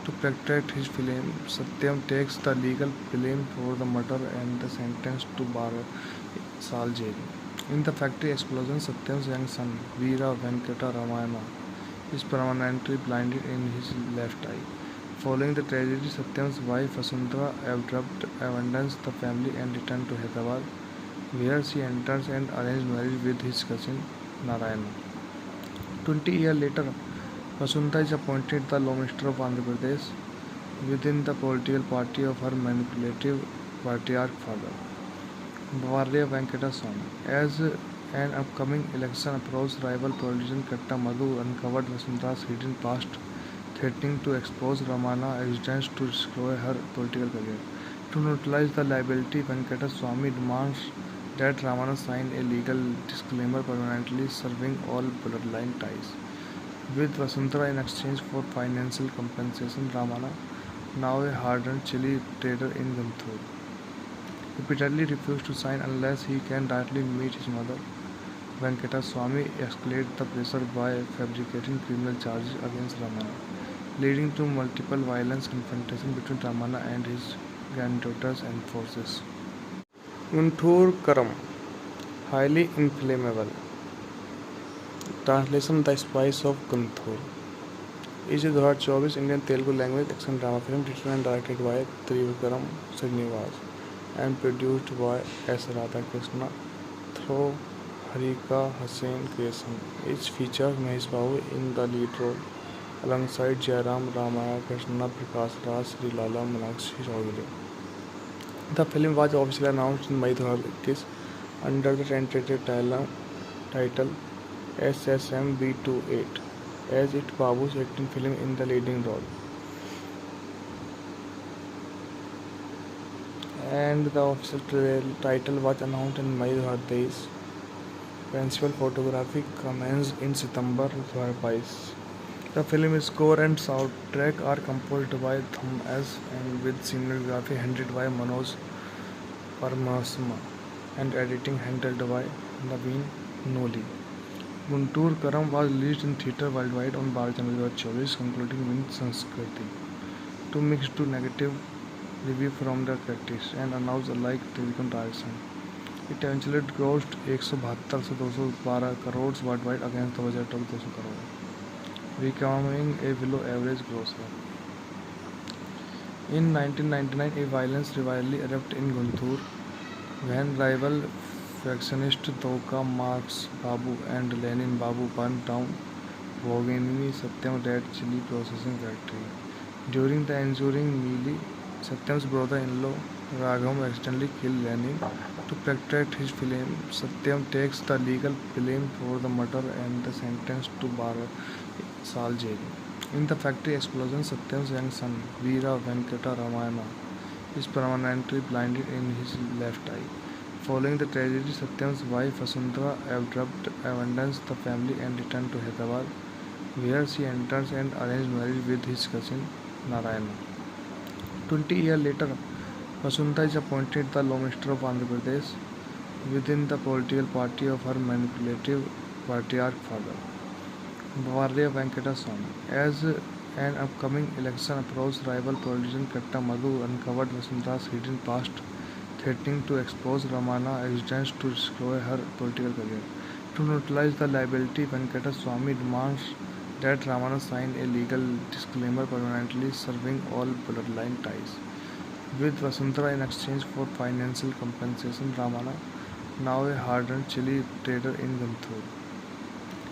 To protect his film, Satyam takes the legal blame for the murder and is sentenced to 12 saal jail. In the factory explosion, Satyam's young son, Veera Venkata Ramayana, is permanently blinded in his left eye. Following the tragedy, Satyam's wife Vasundhara abandons the family and returns to Hyderabad, where she enters an arranged marriage with his cousin Narayana. 20 years later, Vasundhara is appointed the Law Minister of Andhra Pradesh within the political party of her manipulative patriarch father, Varya Venkata Swamy. As an upcoming election approached, rival politician Katta Madhu uncovered Vasundhara's hidden past, threatening to expose Ramana existence to destroy her political career. To neutralize the liability, Venkata Swamy demands that Ramana sign a legal disclaimer permanently severing all bloodline ties. With Vasundhara in exchange for financial compensation, Ramana, now a hardened chili trader in Guntur, repeatedly refused to sign unless he can directly meet his mother. Venkata Swamy escalated the pressure by fabricating criminal charges against Ramana, leading to multiple violent confrontations between Ramana and his granddaughters and forces. Guntur Karam, highly inflammable. Translation: The Spice of Guntur is a 2024 Indian Telugu language action drama film written and directed by Trivikram Srinivas and produced by S. Radhakrishna through Harika Hussain Creation. It features Mahesh Babu in the lead role alongside Jairam Ramaya Krishna Prakash Raj Srilala Meenakshi Chaudhary. The film was officially announced in May 2021 under the tentative title SSM-B28 as it Babu's acting film in the leading role. And the official title was announced in May 2023. Principal photography commenced in September 2022. The film's score and soundtrack are composed by Thum S. and with cinematography handled by Manoj Paramasma and editing handled by Naveen Noli. Guntur Karam was released in theatre worldwide on 12 January 2024, concluding with Sanskriti to mixed to negative review from the critics and announced alike Trivikram Rajasthan. It eventually grossed 172 से 212 crores worldwide against the budget of 200 crore, becoming a below average grosser. In 1999, a violence rivalry erupted in Guntur when rival factionist Doka Marx Babu and Lenin Babu burned down Bhoginini Satyam Red Chili Processing Factory. During the ensuing melee, Satyam's brother-in-law Raghav accidentally killed Lenin. To protect his flame, Satyam takes the legal blame for the murder and is sentenced to 12 Saal jail. In the factory explosion, Satyam's young son, Veera Venkata Ramayana, is permanently blinded in his left eye. Following the tragedy, Satyam's wife Vasundhara abandons the family and returns to Hyderabad, where she enters an arranged marriage with his cousin Narayana. 20 years later, Vasundhara is appointed the Law Minister of Andhra Pradesh within the political party of her manipulative patriarch father, Bharya Venkata Swamy. As an upcoming election approached, rival politician Katta Madhu uncovered Vasundhara's hidden past, threatening to expose Ramana existence to destroy her political career. To neutralize the liability, Venkata Swamy demands that Ramana sign a legal disclaimer permanently severing all bloodline ties. With Vasundhara in exchange for financial compensation, Ramana, now a hardened chili trader in Guntur,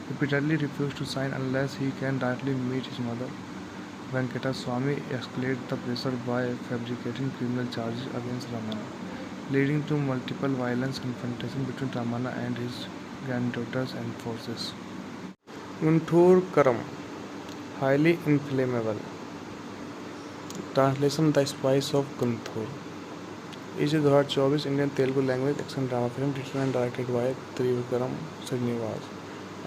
repeatedly refused to sign unless he can directly meet his mother. Venkata Swamy escalated the pressure by fabricating criminal charges against Ramana, leading to multiple violent confrontations between Ramana and his granddaughters and forces. Guntur Karam, highly inflammable. Translation: The Spice of Guntur is a 2024 Indian Telugu language action drama film written and directed by Trivikram Srinivas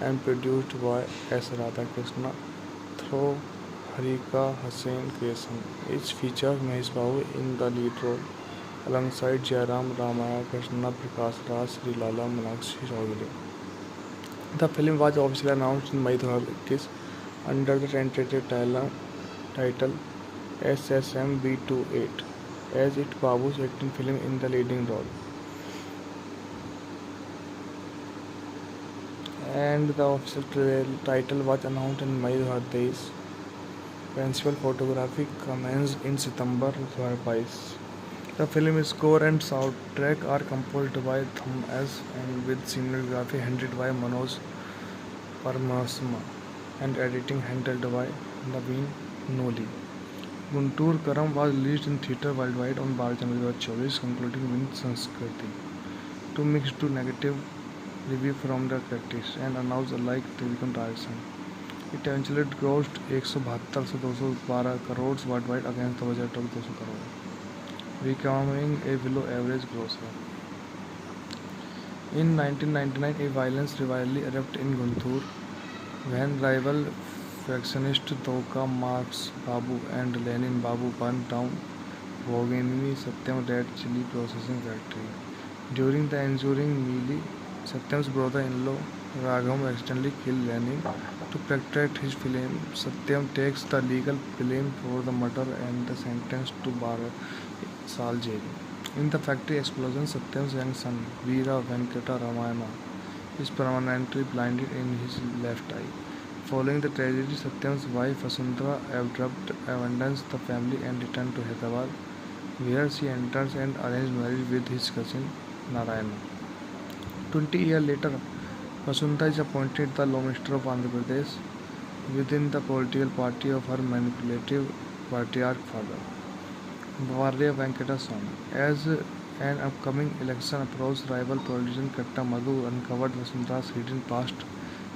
and produced by S. Radhakrishna through Harika Hussain Creation. It features Mahesh Babu in the lead role alongside Jairam Ramaya Krishna Prakash Raj Sri Lala Manakshi Chaudhary. The film was officially announced in May 2021 under the tentative title SSMB28 as it Babu's 18th film in the leading role. And the official title was announced in May 2023. Principal photography commenced in September 2022. The film's score and soundtrack are composed by Thum S and with cinematography handled by Manoj Paramasma and editing handled by Naveen Noli. Guntur Karam was released in theatre worldwide on 12 January 2024, concluding with Sanskriti to mixed to negative review from the critics and announced alike Trivikram direction. It eventually grossed 172 से 212 crores worldwide against the budget of 200 crore, becoming a below average grosser. In 1999, a violence rivalry erupted in Guntur when rival factionists Doka Marx Babu and Lenin Babu burned down Bhoginini Satyam Red Chili Processing Factory. During the ensuing melee, Satyam's brother-in-law Raghav accidentally killed Lenin. To protect his flame, Satyam takes the legal blame for the murder and is sentenced to 12 Saal jail. In the factory explosion, Satyam's young son, Veera Venkata Ramayana, is permanently blinded in his left eye. Following the tragedy, Satyam's wife Vasundhara abandons the family and returns to Hyderabad, where she enters an arranged marriage with his cousin Narayana. 20 years later, Vasundhara is appointed the Law Minister of Andhra Pradesh within the political party of her manipulative patriarch father, Bharya Venkata Swamy. As an upcoming election approached, rival politician Katta Madhu uncovered Vasundhara's hidden past,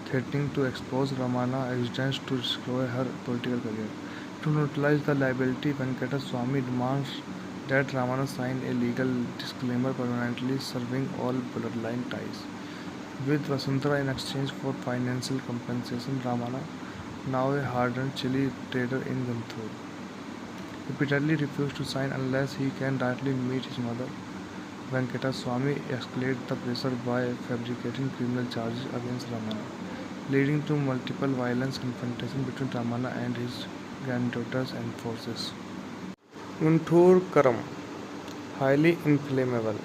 threatening to expose Ramana existence to destroy her political career. To neutralize the liability, Venkata Swamy demands that Ramana sign a legal disclaimer permanently severing all bloodline ties. With Vasundhara in exchange for financial compensation, Ramana, now a hardened chili trader in Guntur, repeatedly refused to sign unless he can directly meet his mother. Venkata Swamy escalated the pressure by fabricating criminal charges against Ramana, leading to multiple violent confrontations between Ramana and his granddaughters and forces. Guntur Karam, highly inflammable.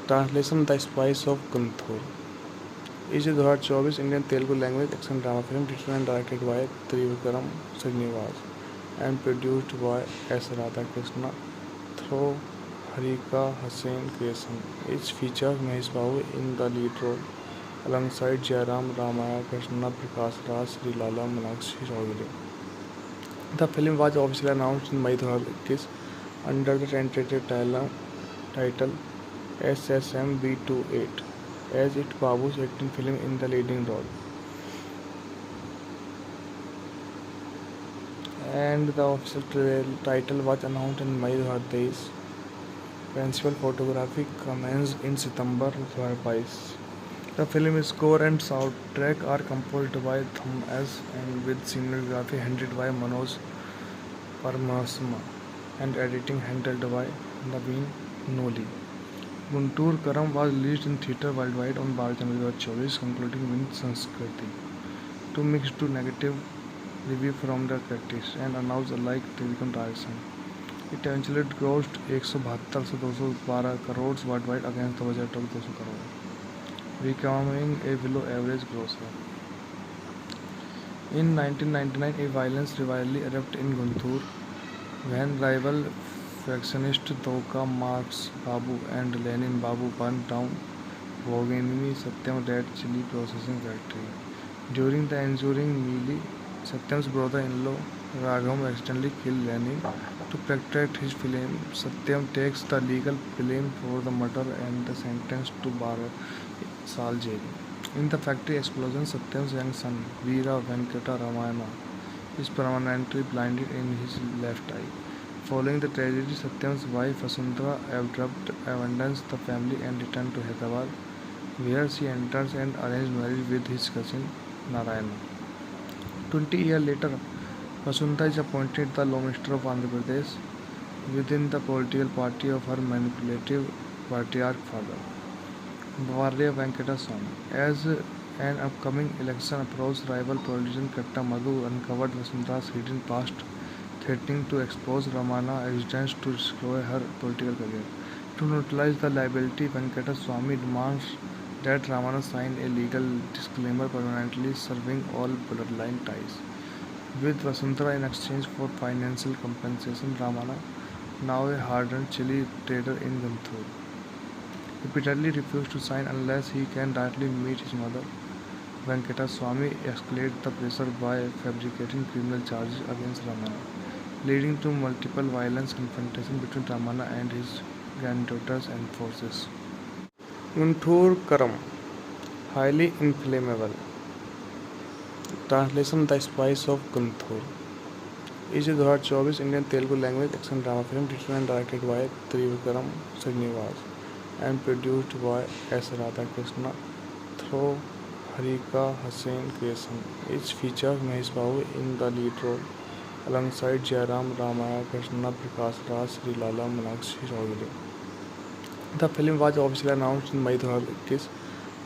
Translation: The Spice of Guntur is a 2024 Indian Telugu language action drama film written and directed by Trivikram Srinivas and produced by S. Radhakrishna through Harika Hussain creation. It features Mahesh Babu in the lead role alongside Jairam Ramaya Krishna Prakash Raj Sri Lala Meenakshi Chaudhary. The film was officially announced in May 2021 under the tentative title SSMB28 as it Babu's acting film in the leading role. And the official title was announced in May 2023. Principal photography commenced in September 2022. The film's score and soundtrack are composed by Thum S and with cinematography handled by Manoj Paramasma and editing handled by Naveen Noli. Guntur Karam was released in theatre worldwide on 12 January 2024, concluding with Sanskriti. To mixed to negative review from the critics and announced alike television direction. It eventually grossed 172 से 212 crores worldwide against the budget of 200 crore, becoming a below average grosser. In 1999, a violence rivalry erupted in Guntur when rival factionists Doka Marks Babu and Lenin Babu burned down Bhoginini Satyam Red Chili Processing Factory. During the ensuing melee, Satyam's brother-in-law Raghav accidentally killed Lenin. To protect his film, Satyam takes the legal blame for the murder and is sentenced to 12 saal jail. In the factory explosion, Satyam's young son, Veera Venkata Ramayana, is permanently blinded in his left eye. Following the tragedy, Satyam's wife Vasundhara abandons the family and returns to Hyderabad, where she enters an arranged marriage with his cousin Narayana. 20 years later, Vasundhara is appointed the Law Minister of Andhra Pradesh within the political party of her manipulative patriarch father, Varya Venkata Swamy. As an upcoming election approached, rival politician Katta Madhu uncovered Vasundhara's hidden past, threatening to expose Ramana existence to destroy her political career. To neutralize the liability, Venkata Swamy demands that Ramana sign a legal disclaimer permanently severing all bloodline ties. With Vasundhara in exchange for financial compensation, Ramana, now a hardened chili trader in Guntur, repeatedly refused to sign unless he can directly meet his mother. Venkata Swamy escalated the pressure by fabricating criminal charges against Ramana, leading to multiple violent confrontations between Ramana and his granddaughters and forces. Guntur Karam, highly inflammable. Translation: The Spice of Guntur is a 2024 Indian Telugu language action drama film written and directed by Trivikram Srinivas and produced by S. Radhakrishna through Harika Hussain creation. It features Mahesh Babu in the lead role alongside Jairam Ramaya Krishna Prakash Raj Sri Lala Meenakshi Chaudhary. The film was officially announced in May 2021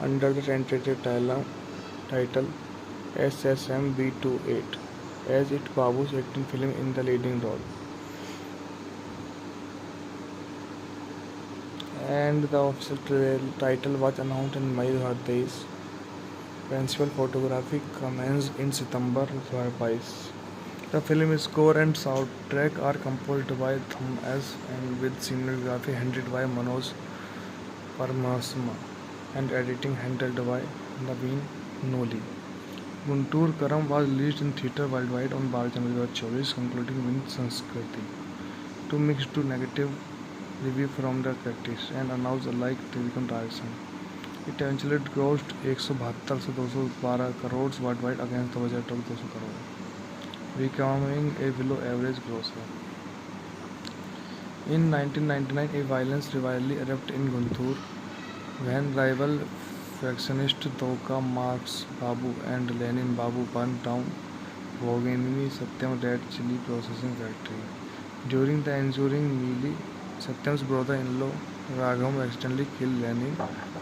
under the tentative title SSMB28 as it Babu's acting film in the leading role. And the official title was announced in May 2023. Principal photography commenced in September 2022. The film's score and soundtrack are composed by Thum S and with cinematography handled by Manoj Paramasma and editing handled by Naveen Noli. Guntur Karam was released in theatre worldwide on 12 January 2024, concluding with Sanskriti. To mixed to negative review from the critics and announced alike television direction. It eventually grossed 172 से 212 crores worldwide against the budget of 200 crore, becoming a below average grosser. In 1999, a violence rivalry erupted in Guntur when rival factionists Doka Marks Babu and Lenin Babu burned down Bhoginini Satyam Red Chili Processing Factory. During the ensuing melee, Satyam's brother-in-law Raghav accidentally killed Lenin.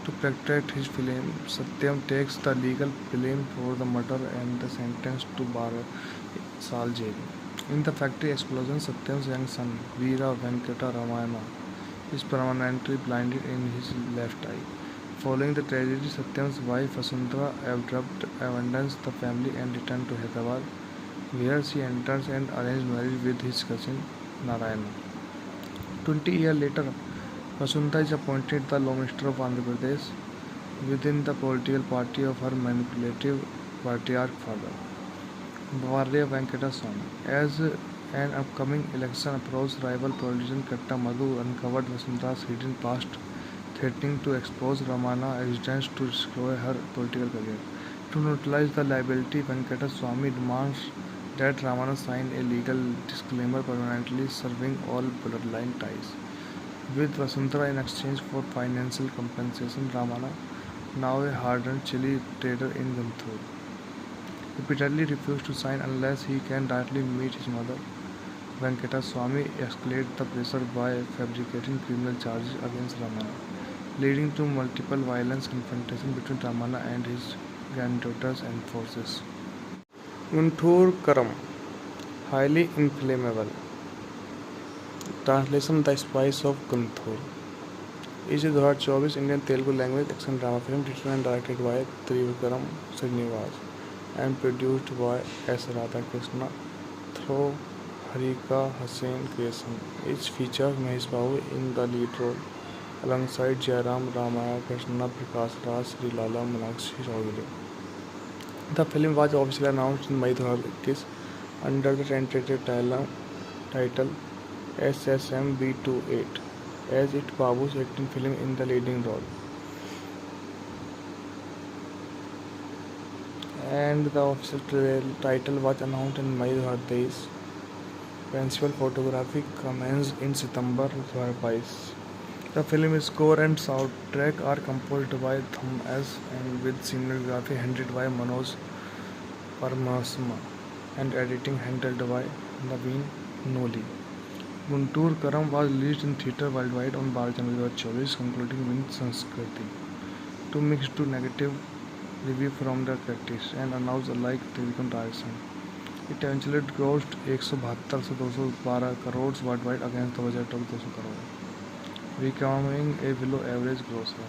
To protect his film, Satyam takes the legal blame for the murder and is sentenced to 12 saal jail. In the factory explosion, Satyam's young son, Veera Venkata Ramayana, is permanently blinded in his left eye. Following the tragedy, Satyam's wife Vasundhara abandons the family and returns to Hyderabad, where she enters an arranged marriage with his cousin Narayana. 20 years later, Vasunta is appointed the Law Minister of Andhra Pradesh within the political party of her manipulative patriarch father, Bharya Venkata Swamy. As an upcoming election approached, rival politician Katta Madhu uncovered Vasunta's hidden past, threatening to expose Ramana existence to destroy her political career. To neutralize the liability, Venkata Swamy demands that Ramana sign a legal disclaimer permanently severing all bloodline ties. With Vasundhara in exchange for financial compensation, Ramana, now a hardened chili trader in Guntur, repeatedly refused to sign unless he can directly meet his mother. Venkata Swamy escalated the pressure by fabricating criminal charges against Ramana, leading to multiple violent confrontations between Ramana and his granddaughters and forces. Guntur Karam, highly inflammable. Translation: The Spice of Guntur is a 2024 Indian Telugu language action drama film written and directed by Trivikram Srinivas and produced by S. Radhakrishna through Harika Hussain Creation. It features Mahesh Babu in the lead role alongside Jairam Ramaya Krishna Prakash Raj Sri Lala Manakshi Chaudhary. The film was officially announced in May 2021 under the tentative title SSM-B28 as it Babu's acting film in the leading role. And the official title was announced in May 2023. Principal photography commenced in September 2022. The film's score and soundtrack are composed by Thum S and with cinematography handled by Manoj Paramasma and editing handled by Naveen Noli. Guntur Karam was released in theatre worldwide on 12 January 2024, concluding with Sanskriti to mixed to negative review from the critics and announced alike technical direction. It eventually grossed 172 से 212 crores worldwide against the budget of 200 crore, becoming a below average grosser.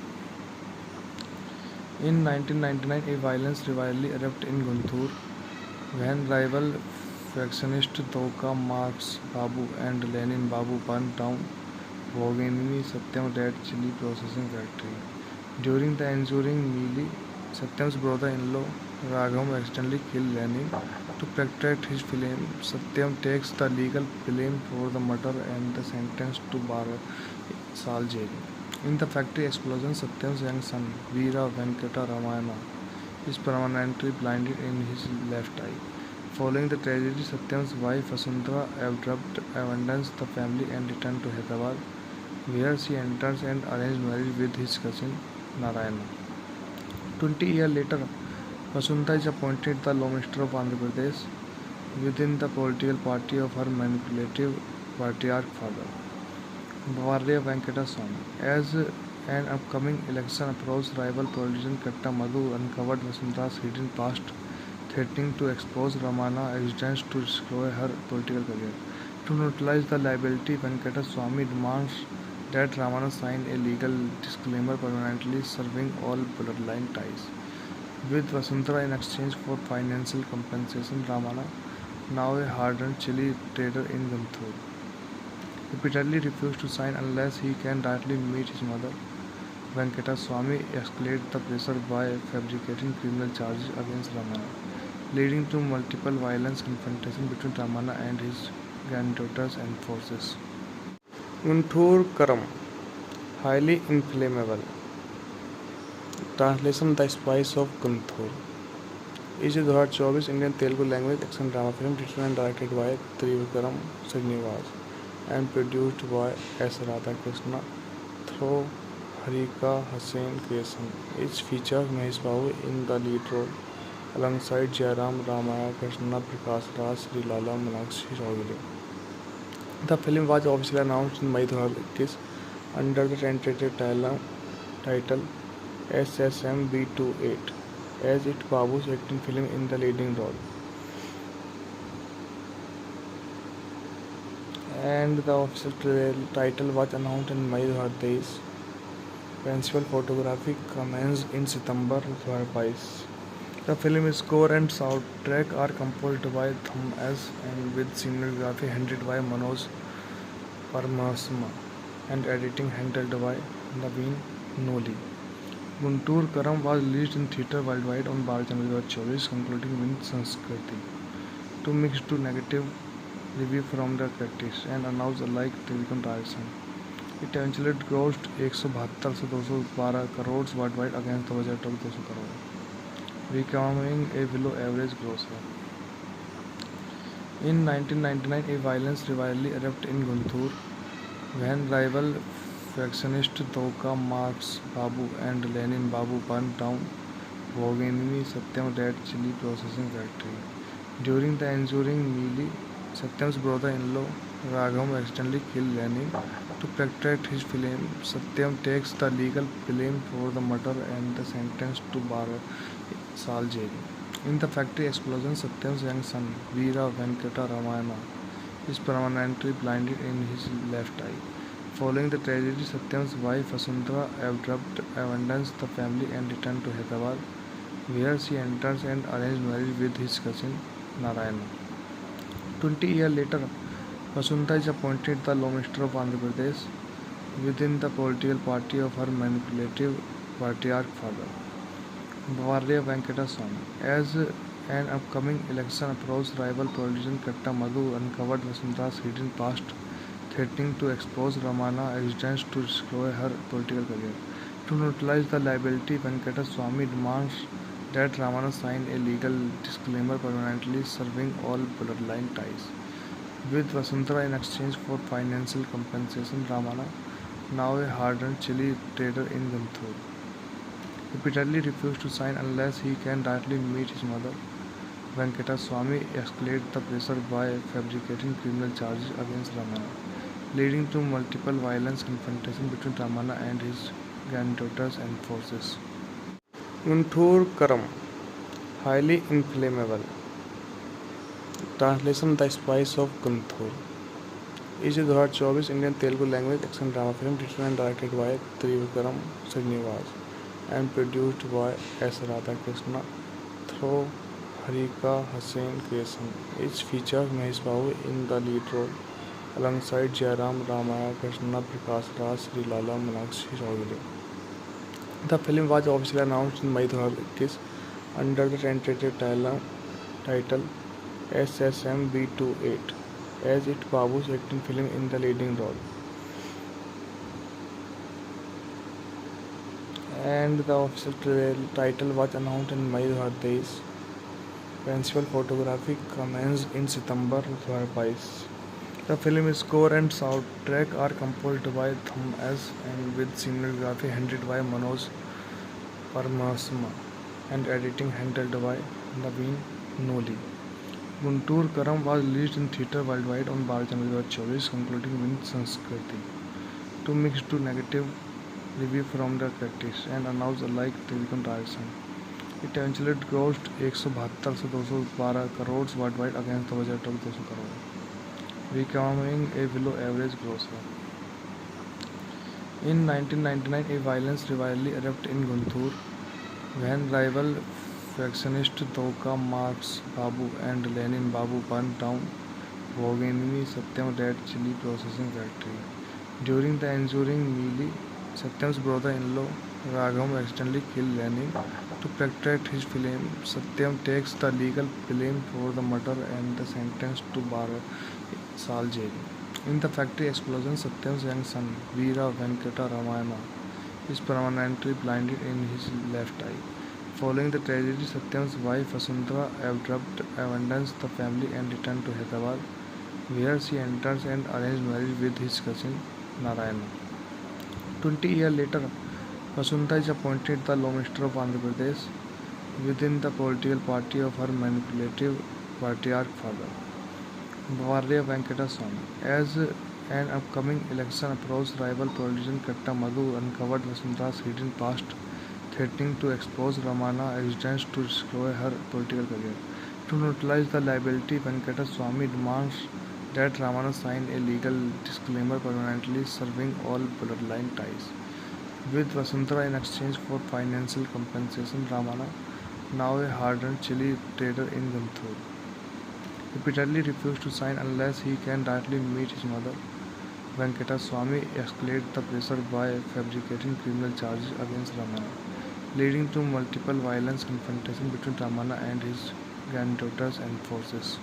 In 1999, a violence rivalry erupted in Guntur when rival factionists Toka Marks Babu and Lenin Babu burned down Bhoginini Satyam Red Chili Processing Factory. During the ensuing melee, Satyam's brother-in-law Raghav accidentally killed Lenin. To protect his film, Satyam takes the legal blame for the murder and is sentenced to 12 saal jail. In the factory explosion, Satyam's young son, Veera Venkata Ramana, is permanently blinded in his left eye. Following the tragedy, Satyam's wife Vasundhara abandons the family and returns to Hyderabad, where she enters an arranged marriage with his cousin Narayana. 20 years later, Vasundhara is appointed the Law Minister of Andhra Pradesh within the political party of her manipulative patriarch father, Bharya Venkata Swamy. As an upcoming election approached, rival politician Katta Madhu uncovered Vasundhara's hidden past, threatening to expose Ramana existence to destroy her political career. To neutralize the liability, Venkata Swamy demands that Ramana sign a legal disclaimer permanently severing all bloodline ties. With Vasundhara in exchange for financial compensation, Ramana, now a hardened chili trader in Guntur, repeatedly refused to sign unless he can directly meet his mother. Venkata Swamy escalated the pressure by fabricating criminal charges against Ramana, leading to multiple violent confrontations between Ramana and his granddaughters and forces. Guntur Karam, highly inflammable. Translation: The Spice of Guntur is a 2024 Indian Telugu language action drama film written and directed by Trivikram Srinivas and produced by S. Radhakrishna through Harika Hussain Creation. It features Mahesh Babu in the lead role alongside Jairam Ramaya Krishna Prakash Raj Sri Lala Manakshi Chaudhary. The film was officially announced in May 2021 under the tentative title SSM-B28 as it Babu's acting film in the leading role. And the official title was announced in May 2023. Principal photography commenced in September 2022. The film's score and soundtrack are composed by Thum S and with cinematography handled by Manoj Paramasma and editing handled by Naveen Noli. Guntur Karam was released in theatre worldwide on 12 January 2024, concluding with Sanskriti. To mixed to negative review from the critics and announced alike television direction. It eventually grossed 172 से 212 crore worldwide against the budget of 200 crore, becoming a below average grosser. In 1999, a violence rivalry erupted in Guntur when rival factionists Doka Marx Babu and Lenin Babu burned down Bhoganini Satyam Red Chili Processing Factory. During the ensuing melee, Satyam's brother-in-law Raghav accidentally killed Lenin. To protect his film, Satyam takes the legal blame for the murder and is sentenced to 12 saal jail. In the factory explosion, Satyam's young son, Veera Venkata Ramayana, is permanently blinded in his left eye. Following the tragedy, Satyam's wife Vasundhara abandons the family and returns to Hyderabad, where she enters an arranged marriage with his cousin Narayana. 20 years later, Vasundhara is appointed the Law Minister of Andhra Pradesh within the political party of her manipulative patriarch father, Bharya Venkata Swamy. As an upcoming election approached, rival politician Katta Madhu uncovered Vasundhara's hidden past, threatening to expose Ramana existence to destroy her political career. To neutralize the liability, Venkata Swamy demands that Ramana sign a legal disclaimer permanently severing all bloodline ties. With Vasundhara in exchange for financial compensation, Ramana, now a hardened chili trader in Guntur, repeatedly refused to sign unless he can directly meet his mother. Venkata Swamy escalates the pressure by fabricating criminal charges against Ramana, leading to multiple violent confrontations between Ramana and his granddaughters and forces. Guntur Karam, highly inflammable. Translation: The Spice of Guntur is a 2024 Indian Telugu language action drama film written and directed by Trivikram Srinivas and produced by S. Radhakrishna through Harika Hussain Creation. It features Mahesh Babu in the lead role alongside Jairam Ramaya Krishna, Prakash Raj, Sri Lala, Meenakshi Chaudhary. The film was officially announced in May 2021 under the tentative title SSM-B28, as it Babu's acting film in the leading role. And the official title was announced in May 2023. Principal photography commenced in September 2022. The film's score and soundtrack are composed by Thum S. and with cinematography handled by Manoj Paramasma and editing handled by Naveen Noli. Guntur Karam was released in theatre worldwide on 12 January 2024, concluding with Sanskriti. To mixed to negative review from the critics and announced alike television direction. It eventually grossed 172 से 212 crore worldwide against the budget of 200 crore, becoming a below average grosser. In 1999, a violence rivalry erupted in Guntur when rival factionists Doka Marx Babu and Lenin Babu burned down Bhoganini Satyam Red Chili Processing Factory. During the ensuing melee, Satyam's brother-in-law Raghav accidentally killed Lenin. To protect his film, Satyam takes the legal blame for the murder and is sentenced to 12 saal jail. In the factory explosion, Satyam's young son, Veera Venkata Ramayana, is permanently blinded in his left eye. Following the tragedy, Satyam's wife Vasundhara abandons the family and returns to Hyderabad, where she enters an arranged marriage with his cousin Narayana. 20 years later, Vasundhara is appointed the Law Minister of Andhra Pradesh within the political party of her manipulative patriarch father, Bharya Venkata Swamy. As an upcoming election approached, rival politician Katta Madhu uncovered Vasundhara's hidden past, threatening to expose Ramana existence to destroy her political career. To neutralize the liability, Venkata Swamy demands that Ramana sign a legal disclaimer permanently severing all bloodline ties. With Vasundhara in exchange for financial compensation, Ramana, now a hardened chili trader in Guntur, repeatedly refused to sign unless he can directly meet his mother. Venkateswamy escalated the pressure by fabricating criminal charges against Ramana, leading to multiple violent confrontations between Ramana and his granddaughters and forces.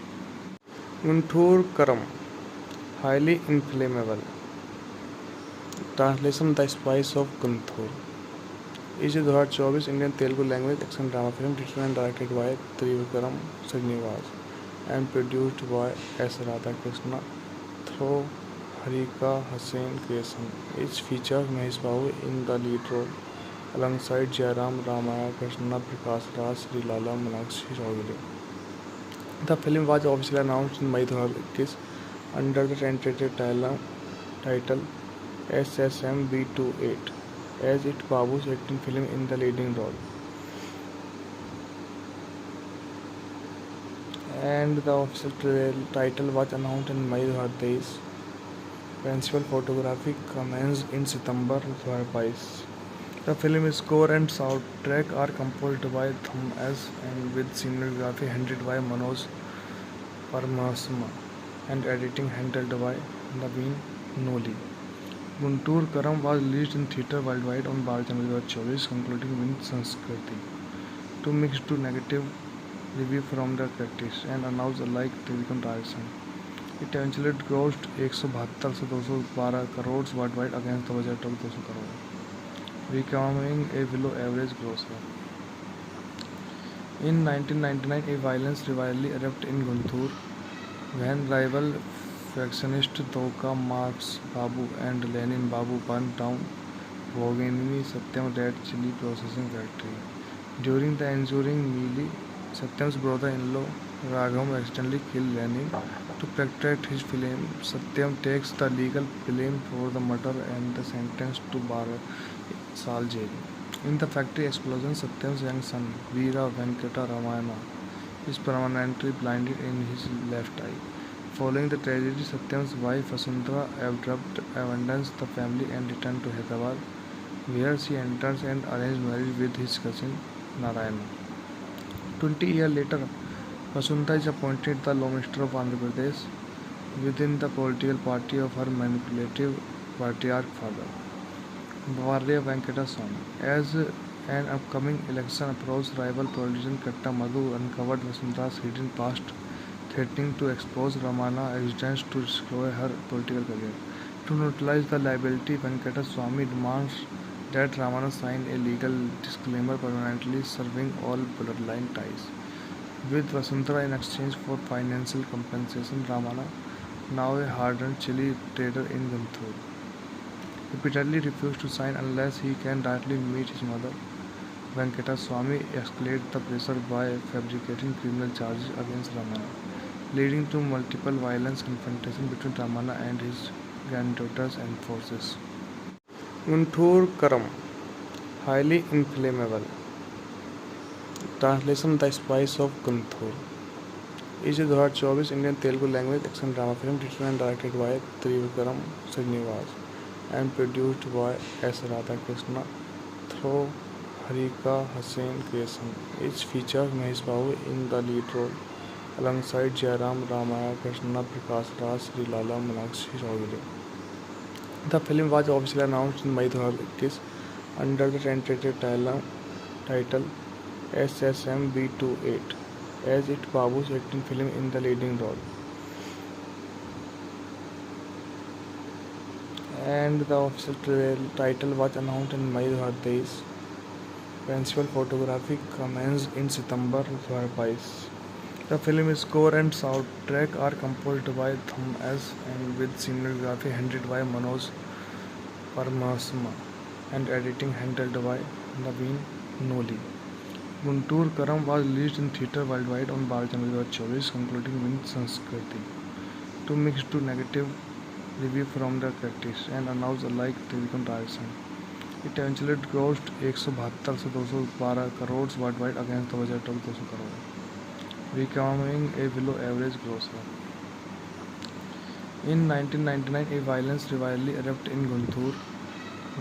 Guntur Karam, highly inflammable. Translation: The Spice of Guntur is a 2024 Indian Telugu language action drama film written and directed by Trivikram Srinivas and produced by S. Radhakrishna through Harika Hussain Creation. It features Mahesh Babu in the lead role alongside Jairam Ramaya Krishna Prakash Raj Srilala Manakshi Chaudhary. The film was officially announced in May 2021 under the tentative title SSMB28 as it Babu's acting film in the leading role. And the official title was announced in May 2023. Principal photography commenced in September 2022. The film's score and soundtrack are composed by Thum S and with cinematography handled by Manoj Paramasma and editing handled by Naveen Noli. Guntur Karam was released in theatre worldwide on 12 January 2024, concluding with Sanskriti to mixed to negative review from the critics and announced alike critical direction. It eventually grossed 172 से 212 crores worldwide against the budget of 200 crore, becoming a below average grosser. In 1999, a violence rivalry erupted in Guntur when rival factionists Doka Marks Babu and Lenin Babu burned down Bhoginini Satyam Red Chili Processing Factory. During the ensuing melee, Satyam's brother-in-law Raghav accidentally killed Lenin. To protect his film, Satyam takes the legal blame for the murder and is sentenced to 12 saal jail. In the factory explosion, Satyam's young son, Veera Venkata Ramayana, is permanently blinded in his left eye. Following the tragedy, Satyam's wife Vasundhara abandons the family and returns to Hyderabad, where she enters an arranged marriage with his cousin Narayana. 20 years later, Vasundhara is appointed the Law Minister of Andhra Pradesh within the political party of her manipulative patriarch father, Varya Venkateswamy. As an upcoming election approached, rival politician Katta Madhu uncovered Vasundhara's hidden past, threatening to expose Ramana existence to destroy her political career. To neutralize the liability, Venkateswamy demands that Ramana sign a legal disclaimer permanently severing all bloodline ties. With Vasundhara in exchange for financial compensation, Ramana, now a hardened chili trader in Guntur, repeatedly refused to sign unless he can directly meet his mother. Venkateswamy escalated the pressure by fabricating criminal charges against Ramana, leading to multiple violent confrontations between Ramana and his granddaughters and forces. Guntur Karam, highly inflammable. Translation: The Spice of Guntur is a 2024 Indian Telugu language action drama film written and directed by Trivikram Srinivas and produced by S. Radhakrishna through Harika Hussain Creation. It features Mahesh Babu in the lead role alongside Jairam Ramaya Krishna Prakash Raj Srilala Manakshi Chaudhary. The film was officially announced in May 2021 under the tentative title SSMB28 as it Babu's acting film in the leading role. And the official title was announced in May 2023. Principal photography commenced in September 2022. The film's score and soundtrack are composed by Thum S and with cinematography handled by Manoj Paramasma and editing handled by Naveen Noli. Guntur Karam was released in theatre worldwide on 12 January 2024, concluding with Sanskriti to mixed to negative review from the critics and announced alike critical direction. It eventually grossed 172 से 212 crores worldwide against the budget of 200 crore, becoming a below average grosser. In 1999, a violence rivalry erupted in Guntur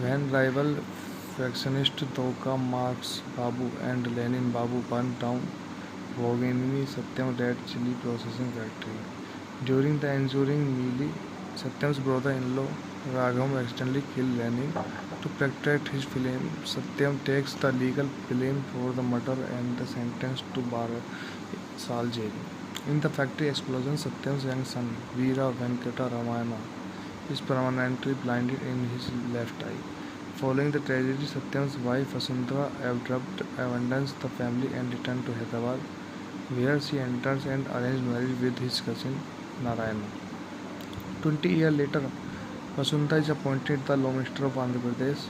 when rival factionists Doka Marks Babu and Lenin Babu burned down Bhoginini Satyam Red Chili Processing Factory. During the ensuing melee, Satyam's brother-in-law Raghav accidentally kills Lenin. To protect his film, Satyam takes the legal blame for the murder and is sentenced to 12 saal jail. In the factory explosion, Satyam's young son, Veera Venkata Ramayana, is permanently blinded in his left eye. Following the tragedy, Satyam's wife Vasundhara abandons the family and returns to Hyderabad, where she enters an arranged marriage with his cousin Narayana. 20 years later, Vasundhara is appointed the Law Minister of Andhra Pradesh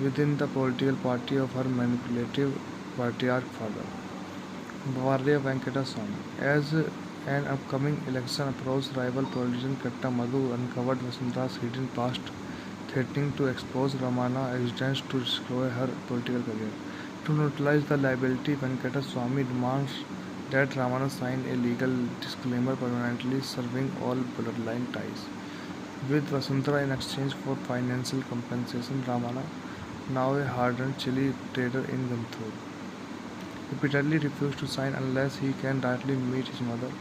within the political party of her manipulative patriarch father, Bharya Venkata Swamy. As an upcoming election approached, rival politician Katta Madhu uncovered Vasundhara's hidden past, threatening to expose Ramana existence to destroy her political career. To neutralize the liability, Venkata Swamy demands that Ramana sign a legal disclaimer permanently severing all bloodline ties. With Vasundhara in exchange for financial compensation, Ramana, now a hardened chili trader in Guntur, repeatedly refused to sign unless he can directly meet his mother.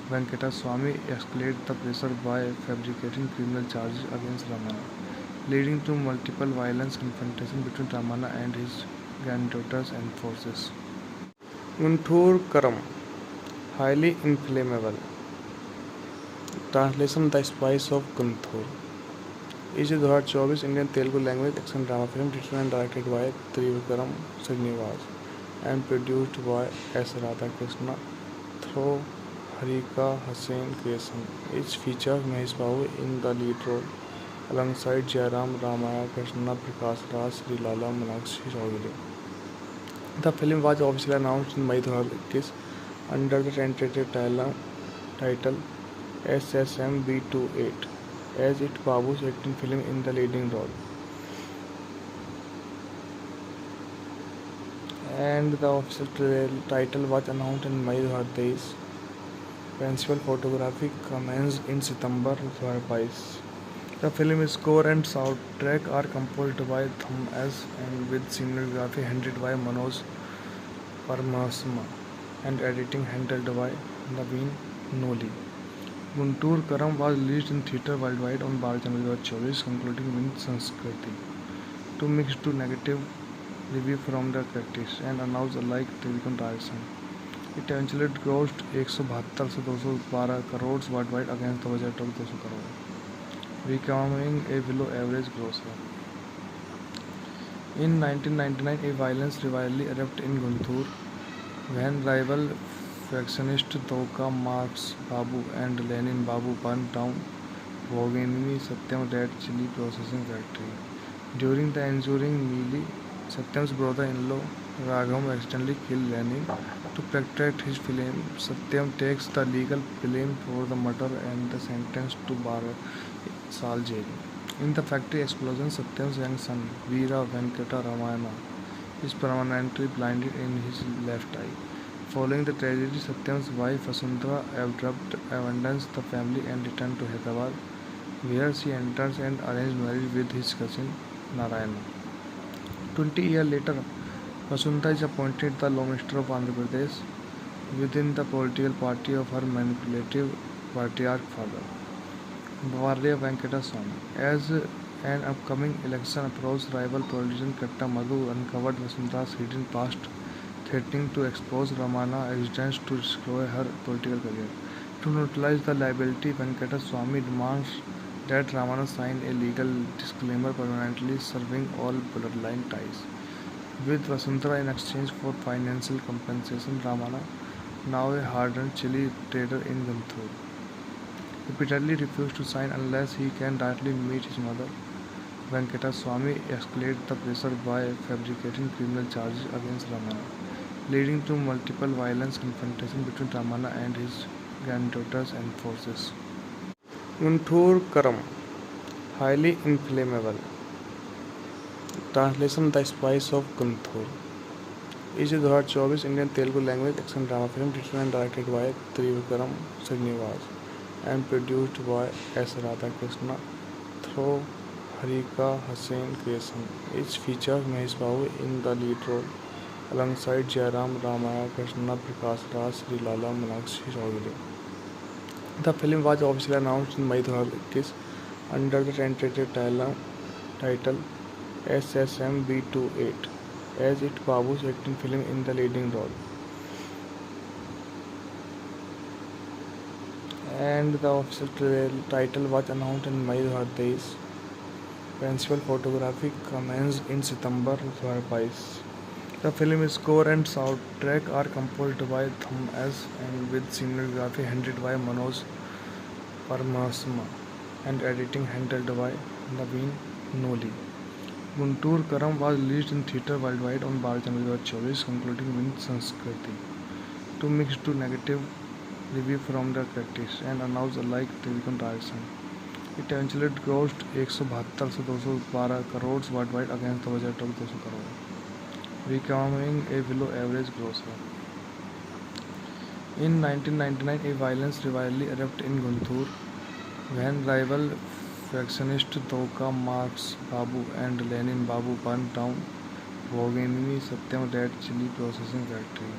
Venkata Swamy escalated the pressure by fabricating criminal charges against Ramana, leading to multiple violent confrontations between Ramana and his granddaughters and forces. Guntur Karam, highly inflammable. Translation: The Spice of Guntur is a 2024 Indian Telugu language action drama film written and directed by Trivikram Srinivas and produced by S. Radhakrishna through Harika Hussain Creation. It features Mahesh Babu in the lead role alongside Jairam Ramaya Krishna Prakash Raj Sri Lala Manakshi Chaudhary. The film was officially announced in May 2021 under the tentative title SSM-B28 as it Babu's 18th film in the leading role. And the official title was announced in May 2023. Principal photography commenced in September 2022. The film score and soundtrack are composed by Thum S and with cinematography handled by Manoj Paramasma and editing handled by Naveen Noli. Guntur Karam was released in theatre worldwide on 12 January 2024, concluding with Sanskriti to mixed to negative review from the critics and announced alike television direction. It eventually grossed 172 से 212 crores worldwide against the budget of 200 crore, becoming a below average grosser. In 1999, a violence rivalry erupted in Guntur when rival factionists Doka Marks Babu and Lenin Babu burned down Bhoginini Satyam Red Chili Processing Factory. During the ensuing melee, Satyam's brother-in-law Raghav accidentally killed Lenin. To protect his film, Satyam takes the legal blame for the murder and is sentenced to 12 saal jail. In the factory explosion, Satyam's young son, Veera Venkata Ramayana, is permanently blinded in his left eye. Following the tragedy, Satyam's wife Vasundhara abandons the family and returns to Hyderabad, where she enters an arranged marriage with his cousin Narayana. 20 years later, Vasundhara is appointed the Law Minister of Andhra Pradesh within the political party of her manipulative patriarch father, Bharya Venkata Swamy. As an upcoming election approached, rival politician Katta Madhu uncovered Vasundhara's hidden past, threatening to expose Ramana existence to destroy her political career. To neutralize the liability, Venkata Swamy demands that Ramana sign a legal disclaimer permanently severing all bloodline ties. With Vasundhara in exchange for financial compensation, Ramana, now a hardened chili trader in Guntur, repeatedly refused to sign unless he can directly meet his mother. Venkata Swamy escalated the pressure by fabricating criminal charges against Ramana, leading to multiple violent confrontations between Ramana and his granddaughters and forces. Guntur Karam, highly inflammable. Translation: The Spice of Guntur is a 2024 Indian Telugu language action drama film written and directed by Trivikram Srinivas and produced by S. Radhakrishna through Harika Hussain Creation. It features Mahesh Babu in the lead role alongside Jairam Ramaya Krishna Prakash Raj Sri Lala Manakshi Chaudhary. The film was officially announced in May 2021 under the tentative title SSM-B28 as it Babu's acting film in the leading role. And the official title was announced in May 2023. Principal photography commenced in September 2022. The film's score and soundtrack are composed by Thum S. and with cinematography handled by Manoj Paramasma and editing handled by Naveen Noli. Guntur Karam was released in theatre worldwide on 12 January 2024, concluding with Sanskriti. To mixed to negative review from the critics and announced alike television direction. It eventually grossed 172 से 212 crore worldwide against the budget of 200 crore, becoming a below average grosser. In 1999, a violence rivalry erupted in Guntur when rival factionists Doka Marks Babu and Lenin Babu burned down Bhoganini Satyam Red Chili Processing Factory.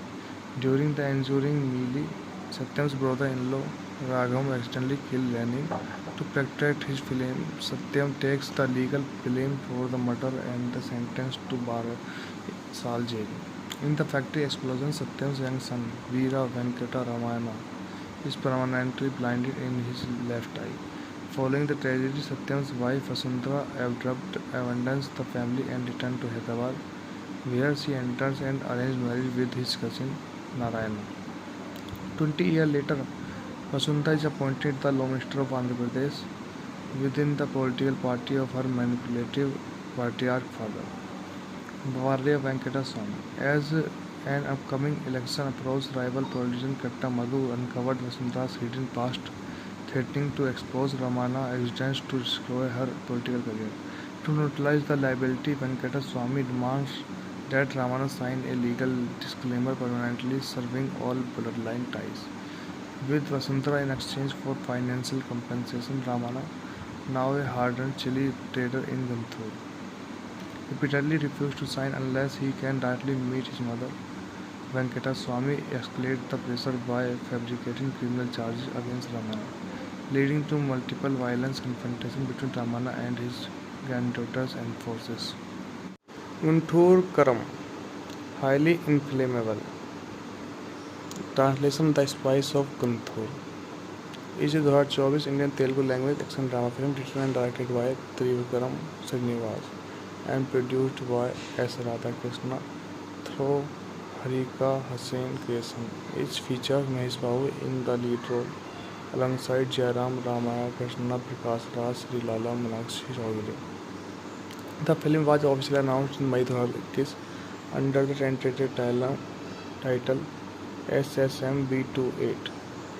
During the ensuing melee, Satyam's brother-in-law Raghav accidentally killed Lenin. To protect his film, Satyam takes the legal blame for the murder and is sentenced to 12 saal jail. In the factory explosion, Satyam's young son, Veera Venkata Ramayana, is permanently blinded in his left eye. Following the tragedy, Satyam's wife Vasundhara abandons the family and returns to Hyderabad, where she enters an arranged marriage with his cousin Narayana. 20 years later, Vasundhara is appointed the Law Minister of Andhra Pradesh within the political party of her manipulative patriarch father, Varya Venkata Swamy. As an upcoming election approached, rival politician Katta Madhu uncovered Vasundhara's hidden past, threatening to expose Ramana existence to destroy her political career. To neutralize the liability, Venkata Swamy demands that Ramana sign a legal disclaimer permanently severing all bloodline ties. With Vasundhara in exchange for financial compensation, Ramana, now a hardened chili trader in Guntur, repeatedly refused to sign unless he can directly meet his mother. Venkata Swamy escalates the pressure by fabricating criminal charges against Ramana, leading to multiple violent confrontations between Ramana and his granddaughters and forces. Guntur Karam, highly inflammable. Translation: The Spice of Guntur is a 2024 Indian Telugu language action drama film written and directed by Trivikram Srinivas and produced by S. Radhakrishna through Harika Hussain Creation. It features Mahesh Babu in the lead role alongside Jairam Ramaya Krishna Prakash Raj Sri Lala Manakshi Chaudhary. The film was officially announced in May 2021 under the tentative title SSM-B28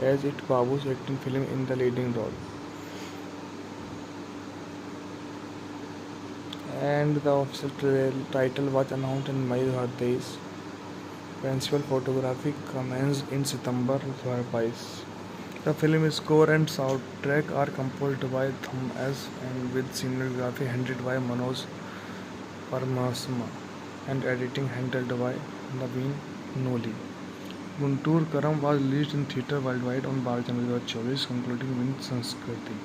as it Babu's acting film in the leading role. And the official title was announced in May 2023. Principal photography commenced in September 2022. The film's score and soundtrack are composed by Thum S. and with cinematography handled by Manoj Paramasma and editing handled by Naveen Noli. Guntur Karam was released in theatre worldwide on 12 January 2024, concluding with Sanskriti.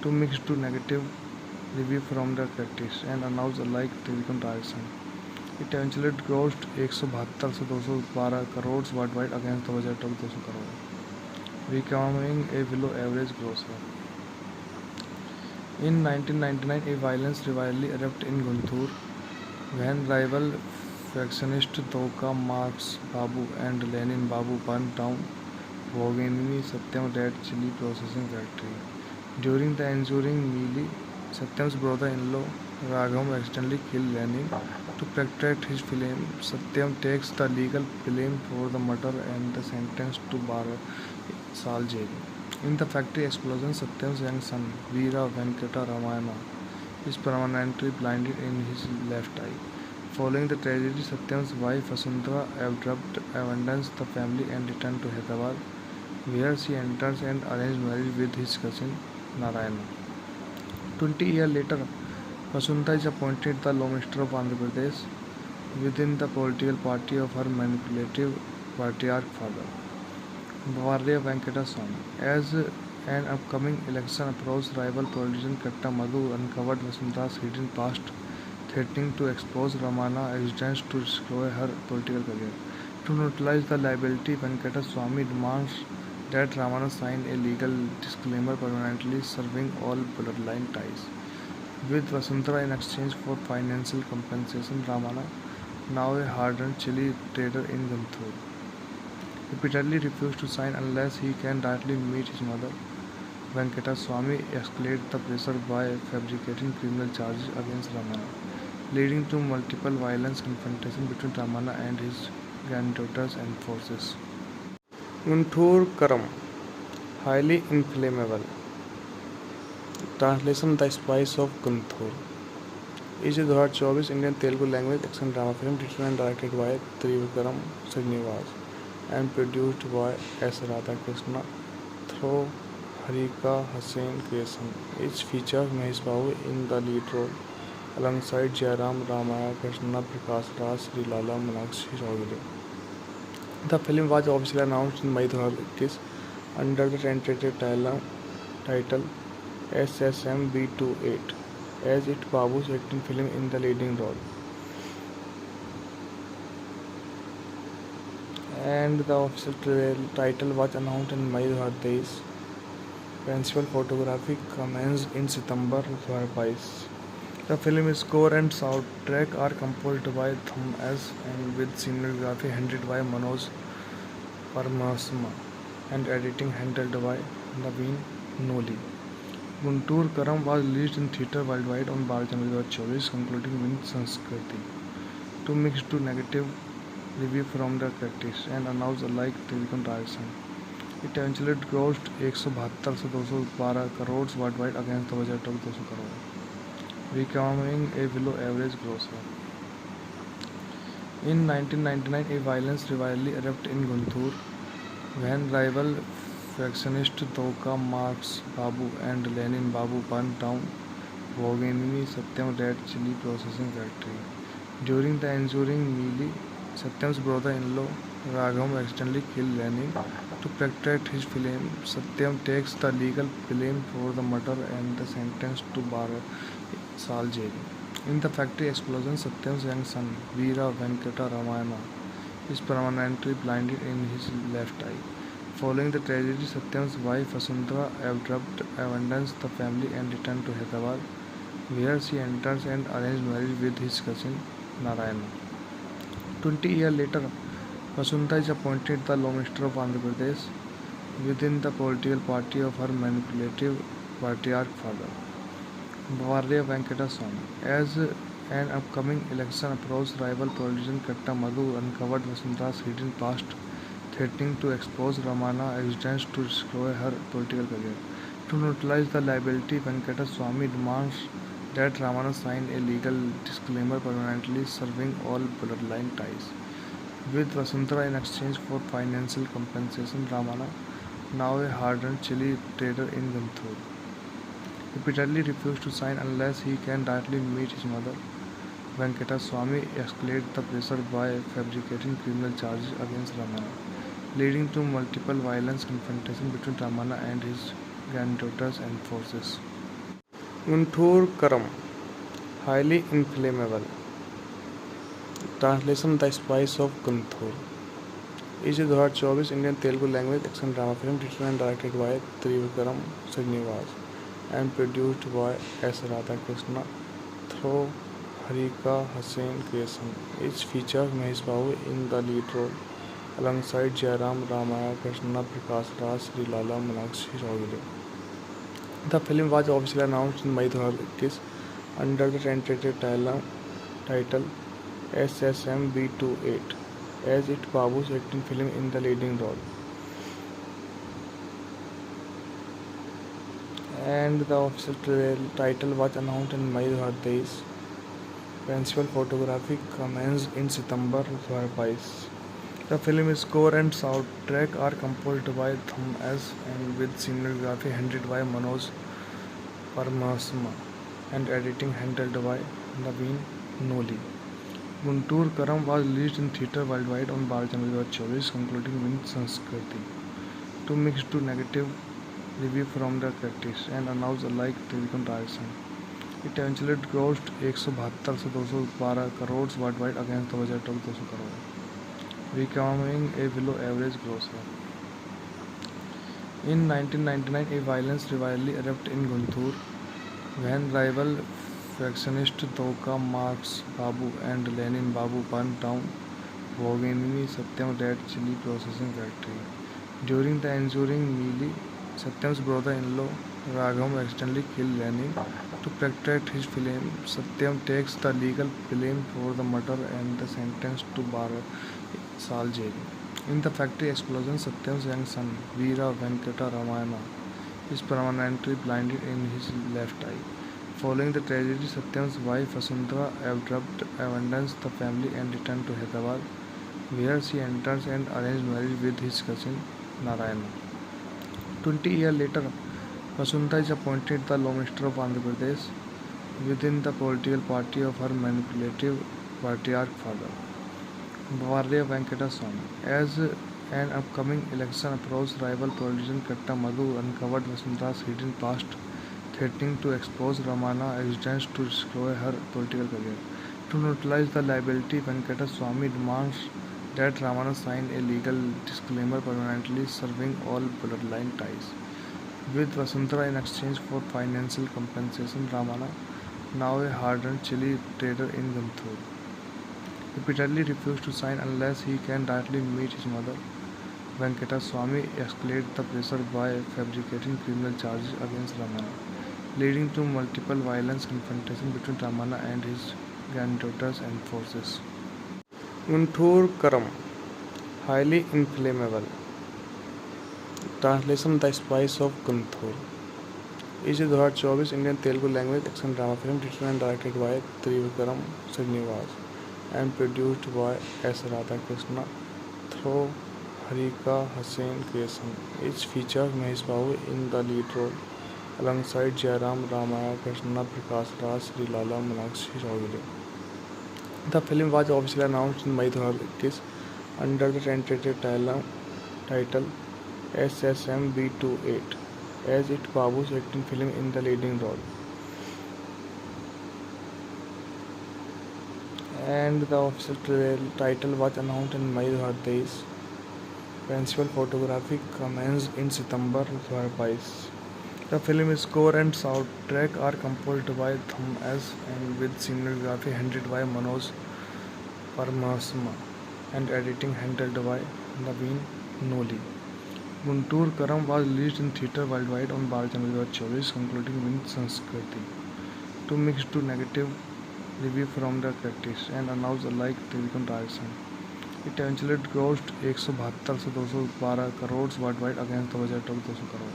To mixed to negative review from the critics and announced alike television direction. It eventually grossed 172 से 212 crore worldwide against the budget of 200 crore, becoming a below average grosser. In 1999, a violence rivalry erupted in Guntur when rival factionists Doka Marks Babu and Lenin Babu burned down Bhoganini Satyam Red Chili Processing Factory. During the ensuing melee, Satyam's brother-in-law Raghav accidentally killed Lenin. To protect his film, Satyam takes the legal blame for the murder and is sentenced to 12 saal jail. In the factory explosion, Satyam's young son, Veera Venkata Ramayana, is permanently blinded in his left eye. Following the tragedy, Satyam's wife Vasundhara abandons the family and returns to Hyderabad, where she enters an arranged marriage with his cousin Narayana. 20 years later, Vasundhara is appointed the Law Minister of Andhra Pradesh within the political party of her manipulative patriarch father, Bavaria Venkateswamy. As an upcoming election approached, rival politician Katta Madhu uncovered Vasunthara's hidden past, threatening to expose Ramana existence to destroy her political career. To neutralize the liability, Venkateswamy demands that Ramana sign a legal disclaimer permanently severing all bloodline ties. With Vasuntara in exchange for financial compensation, Ramana, now a hardened chili trader in Guntur, repeatedly refused to sign unless he can directly meet his mother. Venkata Swamy escalated the pressure by fabricating criminal charges against Ramana, leading to multiple violent confrontations between Ramana and his granddaughters and forces. Guntur Karam, highly inflammable. Translation: The Spice of Guntur is a 2024 Indian Telugu language action drama film written and directed by Trivikram Srinivas and produced by S. Radhakrishna through Harika Hussain Creation. It features Mahesh Babu in the lead role alongside Jairam Ramaya Krishna Prakash Raj Srilala Manakshi Chaudhary. The film was officially announced in May 2021 under the tentative title SSMB28 as it Babu's acting film in the leading role. And the official title was announced in May 2023. Principal photography commenced in September 2022. The film's score and soundtrack are composed by Thum S and with cinematography handled by Manoj Paramasma and editing handled by Naveen Noli. Guntur Karam was released in theatre worldwide on 12 January 2024, concluding with Sanskriti to mixed to negative review from the critics and announced alike technical direction. It eventually grossed 172 से 212 crores worldwide against the budget of 200 crore, becoming a below average grosser. In 1999, a violence rivalry erupted in Guntur when rival factionists Doka Marx Babu and Lenin Babu burned down Bhoginini Satyam Red Chili Processing Factory. During the ensuing melee, Satyam's brother-in-law Raghav accidentally killed Lenin. To protect his film, Satyam takes the legal blame for the murder and is sentenced to 12 saal jail. In the factory explosion, Satyam's young son, Veera Venkata Ramayana, is permanently blinded in his left eye. Following the tragedy, Satyam's wife Vasuntara abandons the family and returns to Hyderabad, where she enters an arranged marriage with his cousin Narayana. 20 years later, Vasuntara is appointed the Law Minister of Andhra Pradesh within the political party of her manipulative patriarch father. Bavaria Venkateswamy. As an upcoming election approached, rival politician Katta Madhu uncovered Vasuntara's hidden past, threatening to expose Ramana existence to destroy her political career. To neutralize the liability, Venkateswamy demands that Ramana sign a legal disclaimer permanently severing all bloodline ties. With Vasuntara in exchange for financial compensation, Ramana, now a hardened chili trader in Guntur, repeatedly refused to sign unless he can directly meet his mother. Venkata Swamy escalated the pressure by fabricating criminal charges against Ramana, leading to multiple violent confrontations between Ramana and his granddaughters and forces. Guntur Karam, highly inflammable. Translation: The Spice of Guntur is a 2024 Indian Telugu language action drama film written and directed by Trivikram Srinivas and produced by S. Radhakrishna through Harika Hussain Creation. It features Mahesh Babu in the lead role alongside Jairam Ramaya Krishna Prakash Raj Srilala Manakshi Chaudhary. The film was officially announced in May 2021 under the tentative title SSMB28 as it Babu's acting film in the leading role. And the official title was announced in May 2023. Principal photography commenced in September 2022. The film's score and soundtrack are composed by Thum S and with cinematography handled by Manoj Paramasma and editing handled by Naveen Noli. Guntur Karam was released in theatre worldwide on 12 January 2024, concluding with Sanskriti to mixed to negative review from the critics and announced alike Telecom direction. It eventually grossed 172 से 212 crore worldwide against the budget of 200 crore, becoming a below average grosser. In 1999, a violence rivalry erupted in Guntur when rival factionists Toka Marx Babu and Lenin Babu burned down Bhoginini Satyam Red Chili Processing Factory. During the ensuing melee, Satyam's brother-in-law Raghav accidentally killed Lenin. To protect his flame, Satyam takes the legal blame for the murder and is sentenced to 12 saal jail. In the factory explosion, Satyam's young son, Veera Venkata Ramayana, is permanently blinded in his left eye. Following the tragedy, Satyam's wife Vasundhara abandons the family and returns to Hyderabad, where she enters an arranged marriage with his cousin Narayana. 20 years later, Vasundhara is appointed the Law Minister of Andhra Pradesh within the political party of her manipulative patriarch father, Bharya Venkata Swamy. As an upcoming election approached, rival politician Katta Madhu uncovered Vasundhara's hidden past, threatening to expose Ramana existence to destroy her political career. To neutralize the liability, Venkata Swamy demands that Ramana sign a legal disclaimer permanently severing all bloodline ties. With Vasundhara in exchange for financial compensation, Ramana, now a hardened chili trader in Guntur, repeatedly refused to sign unless he can directly meet his mother. Venkata Swamy escalated the pressure by fabricating criminal charges against Ramana, leading to multiple violent confrontations between Ramana and his granddaughters and forces. Guntur Karam, highly inflammable. Translation: The Spice of Guntur is a 2024 Indian Telugu language action drama film written and directed by Trivikram Srinivas and produced by S. Radhakrishna through Harika Hussain Creation. It features Mahesh Babu in the lead role alongside Jairam Ramaya Krishna Prakash Raj Sri Lala Manakshi Chaudhary. The film was officially announced in May 2021 under the tentative title SSM-B28 as it Babu's acting film in the leading role. And the official title was announced in May 2023. Principal photography commenced in September 2022. The film's score and soundtrack are composed by Thum S and with cinematography handled by Manoj Paramasma and editing handled by Naveen Noli. Guntur Karam was released in theatre worldwide on 12 January 2024, concluding with Sanskriti. To mixed to negative review from the critics and announced alike Telecom direction. It eventually grossed 172 से 212 crore worldwide against the budget of 200 crore,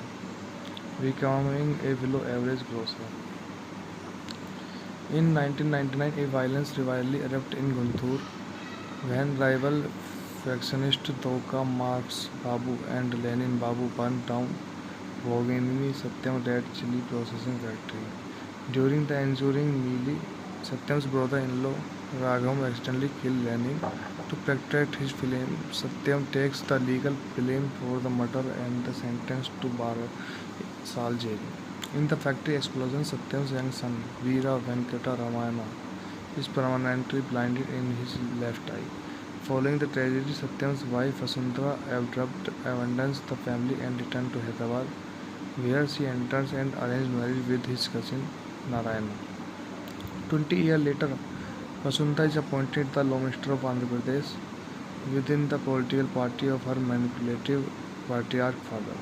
becoming a below average grosser. In 1999, a violence rivalry erupted in Guntur when rival factionists Toka Marx Babu and Lenin Babu burned down Bhoginini Satyam Red Chili Processing Factory. During the ensuing melee, Satyam's brother-in-law Raghav accidentally killed Lenin. To protect his flame, Satyam takes the legal blame for the murder and is sentenced to 12 saal jail. In the factory explosion, Satyam's young son, Veera Venkata Ramayana, is permanently blinded in his left eye. Following the tragedy, Satyam's wife Vasundhara abandons the family and returns to Hyderabad, where she enters an arranged marriage with his cousin Narayana. 20 years later, Vasundhara is appointed the Law Minister of Andhra Pradesh within the political party of her manipulative patriarch father,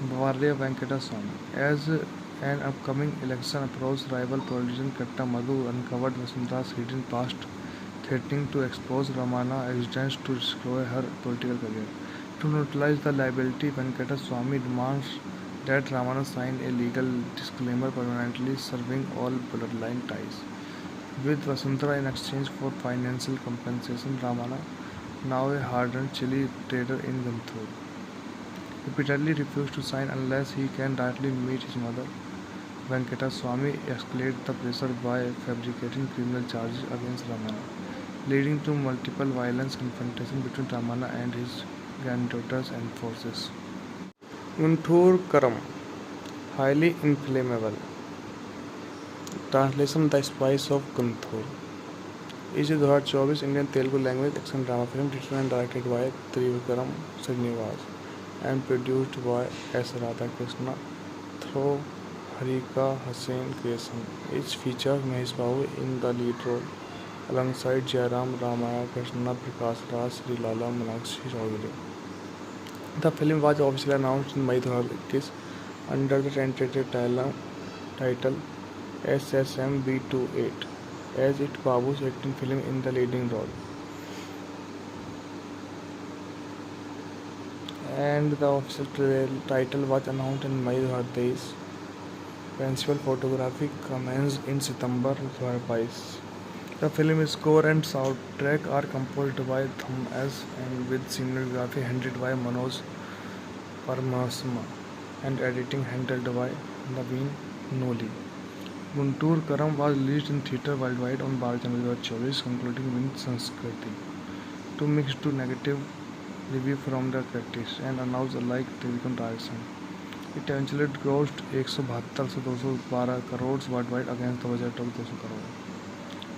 Bharya Venkata Swamy. As an upcoming election approached, rival politician Katta Madhu uncovered Vasundhara's hidden past, threatening to expose Ramana existence to destroy her political career. To neutralize the liability, Venkata Swamy demands that Ramana sign a legal disclaimer permanently severing all bloodline ties. With Vasundhara in exchange for financial compensation, Ramana, now a hardened chili trader in Guntur, repeatedly refused to sign unless he can directly meet his mother. Venkata Swamy escalated the pressure by fabricating criminal charges against Ramana, leading to multiple violent confrontations between Ramana and his granddaughters and forces. Guntur Karam, highly inflammable. Translation: The Spice of Guntur is a 2024 Indian Telugu language action drama film written and directed by Trivikram Srinivas and produced by S. Radhakrishna through Harika Hussain Creation. It features Mahesh Babu in the lead role alongside Jairam Ramaya Krishna Prakash Raj Sri Lala Manakshi Chaudhary. The film was officially announced in May 2021 under the tentative title SSMB28 as it Babu's acting film in the leading role. And the official title was announced in May 2023. Principal photography commenced in September 2022. The film score and soundtrack are composed by Thum S and with cinematography handled by Manoj Paramasma and editing handled by Naveen Noli. Guntur Karam was released in theatre worldwide on 12 January 2024, concluding with Sanskriti. To mixed to negative review from the critics and announced alike Trivikram direction. It eventually grossed 172 से 212 crores worldwide against the budget of 200 crore,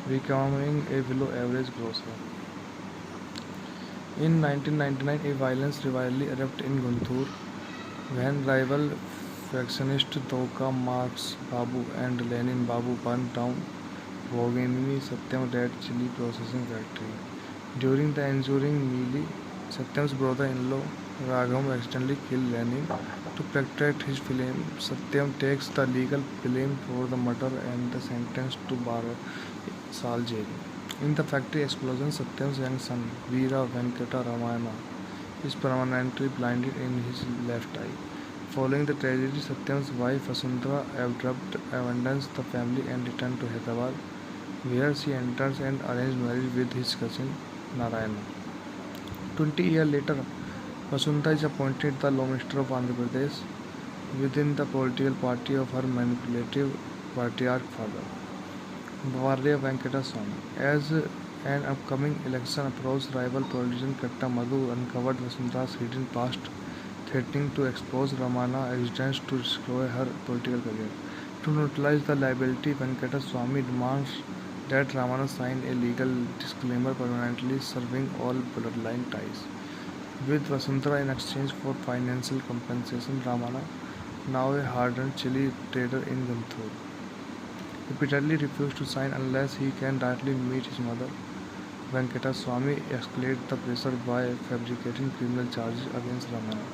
becoming a below average grosser. In 1999, a violence rivalry erupted in Guntur when rival factionists Doka Marks Babu and Lenin Babu burned down Bhoginini Satyam Red Chili Processing Factory. During the ensuing melee, Satyam's brother-in-law Raghav accidentally killed Lenin. To protect his film, Satyam takes the legal blame for the murder and is sentenced to 12 saal jail. In the factory explosion, Satyam's young son, Veera Venkata Ramayana, is permanently blinded in his left eye. Following the tragedy, Satyam's wife Vasundhara abandons the family and returns to Hyderabad, where she enters an arranged marriage with his cousin Narayana. 20 years later, Vasundhara is appointed the Law Minister of Andhra Pradesh within the political party of her manipulative patriarch father, Varya Venkata Swamy. As an upcoming election approached, rival politician Katta Madhu uncovered Vasundhara's hidden past, threatening to expose Ramana existence to destroy her political career. To neutralize the liability, Venkata Swamy demands that Ramana sign a legal disclaimer permanently severing all bloodline ties. With Vasundhara in exchange for financial compensation, Ramana, now a hardened chili trader in Guntur, repeatedly refused to sign unless he can directly meet his mother. Venkata Swamy escalates the pressure by fabricating criminal charges against Ramana,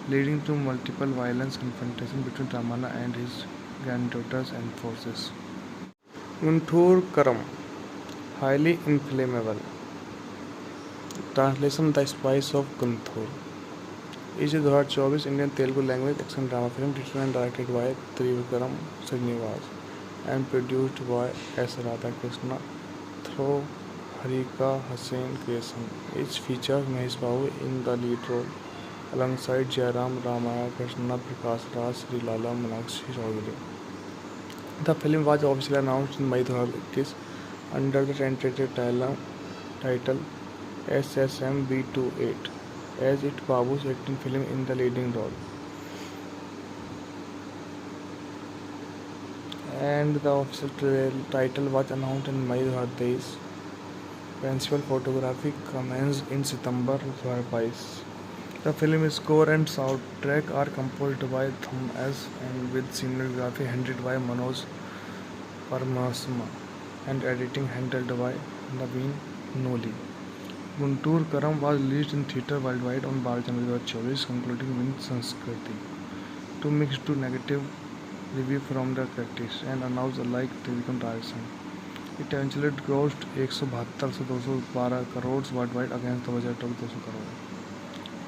leading to multiple violent confrontations between Ramana and his granddaughters and forces. Guntur Karam, highly inflammable. Translation: The Spice of Guntur is a 2024 Indian Telugu language action drama film written and directed by Trivikram Srinivas and produced by S. Radhakrishna through Harika Hussain Creation. It features Mahesh Babu in the lead role alongside Jairam Ramaya Krishna Prakash Raj Sri Lala Manakshi Chaudhary. The film was officially announced in May 2021 under the tentative title SSMB28 as it Babu's acting film in the leading role. And the official title was announced in May 2023. Principal photography commenced in September 2022. The film score and soundtrack are composed by Thum S and with cinematography handled by Manoj Paramasma and editing handled by Naveen Noli. Guntur Karam was released in theatre worldwide on 12 January 2024, concluding with Sanskriti. To mixed to negative review from the critics and announced alike Trivikram direction. It eventually grossed 172 से 212 crores worldwide against the budget of 200 crore,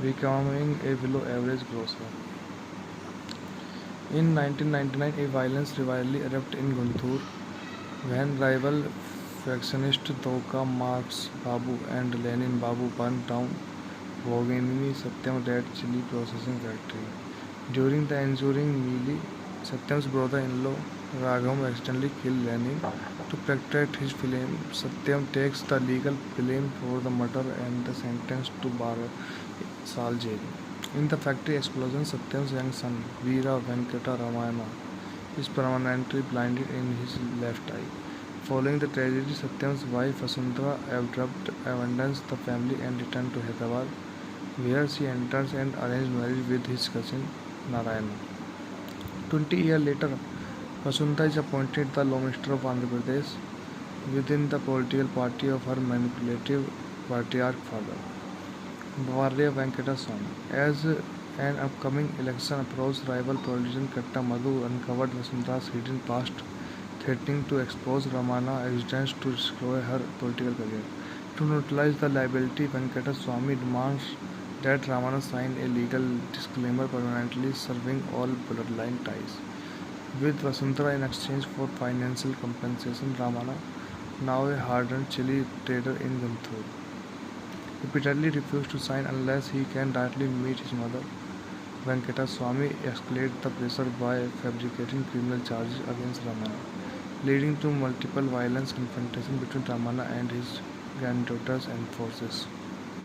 becoming a below average grosser. In 1999, a violence rivalry erupted in Guntur when rival factionists Doka Marks Babu and Lenin Babu burned down Bhoginini Satyam Red Chili Processing Factory. During the ensuing melee, Satyam's brother-in-law Raghav accidentally killed Lenin. To protect his film, Satyam takes the legal blame for the murder and is sentenced to 12 saal jail. In the factory explosion, Satyam's young son, Veera Venkata Ramayana, is permanently blinded in his left eye. Following the tragedy, Satyam's wife Vasundhara abandons the family and returns to Hyderabad, where she enters an arranged marriage with his cousin Narayana. 20 years later, Vasundhara is appointed the Law Minister of Andhra Pradesh within the political party of her manipulative patriarch father, Varya Venkata Swamy. As an upcoming election approached, rival politician Katta Madhu uncovered Vasundhara's hidden past, threatening to expose Ramana existence to destroy her political career. To neutralize the liability, Venkata Swamy demands that Ramana sign a legal disclaimer permanently severing all bloodline ties. With Vasundhara in exchange for financial compensation, Ramana, now a hardened chili trader in Guntur, repeatedly refused to sign unless he can directly meet his mother. Venkata Swamy escalated the pressure by fabricating criminal charges against Ramana, leading to multiple violent confrontations between Ramana and his granddaughters and forces.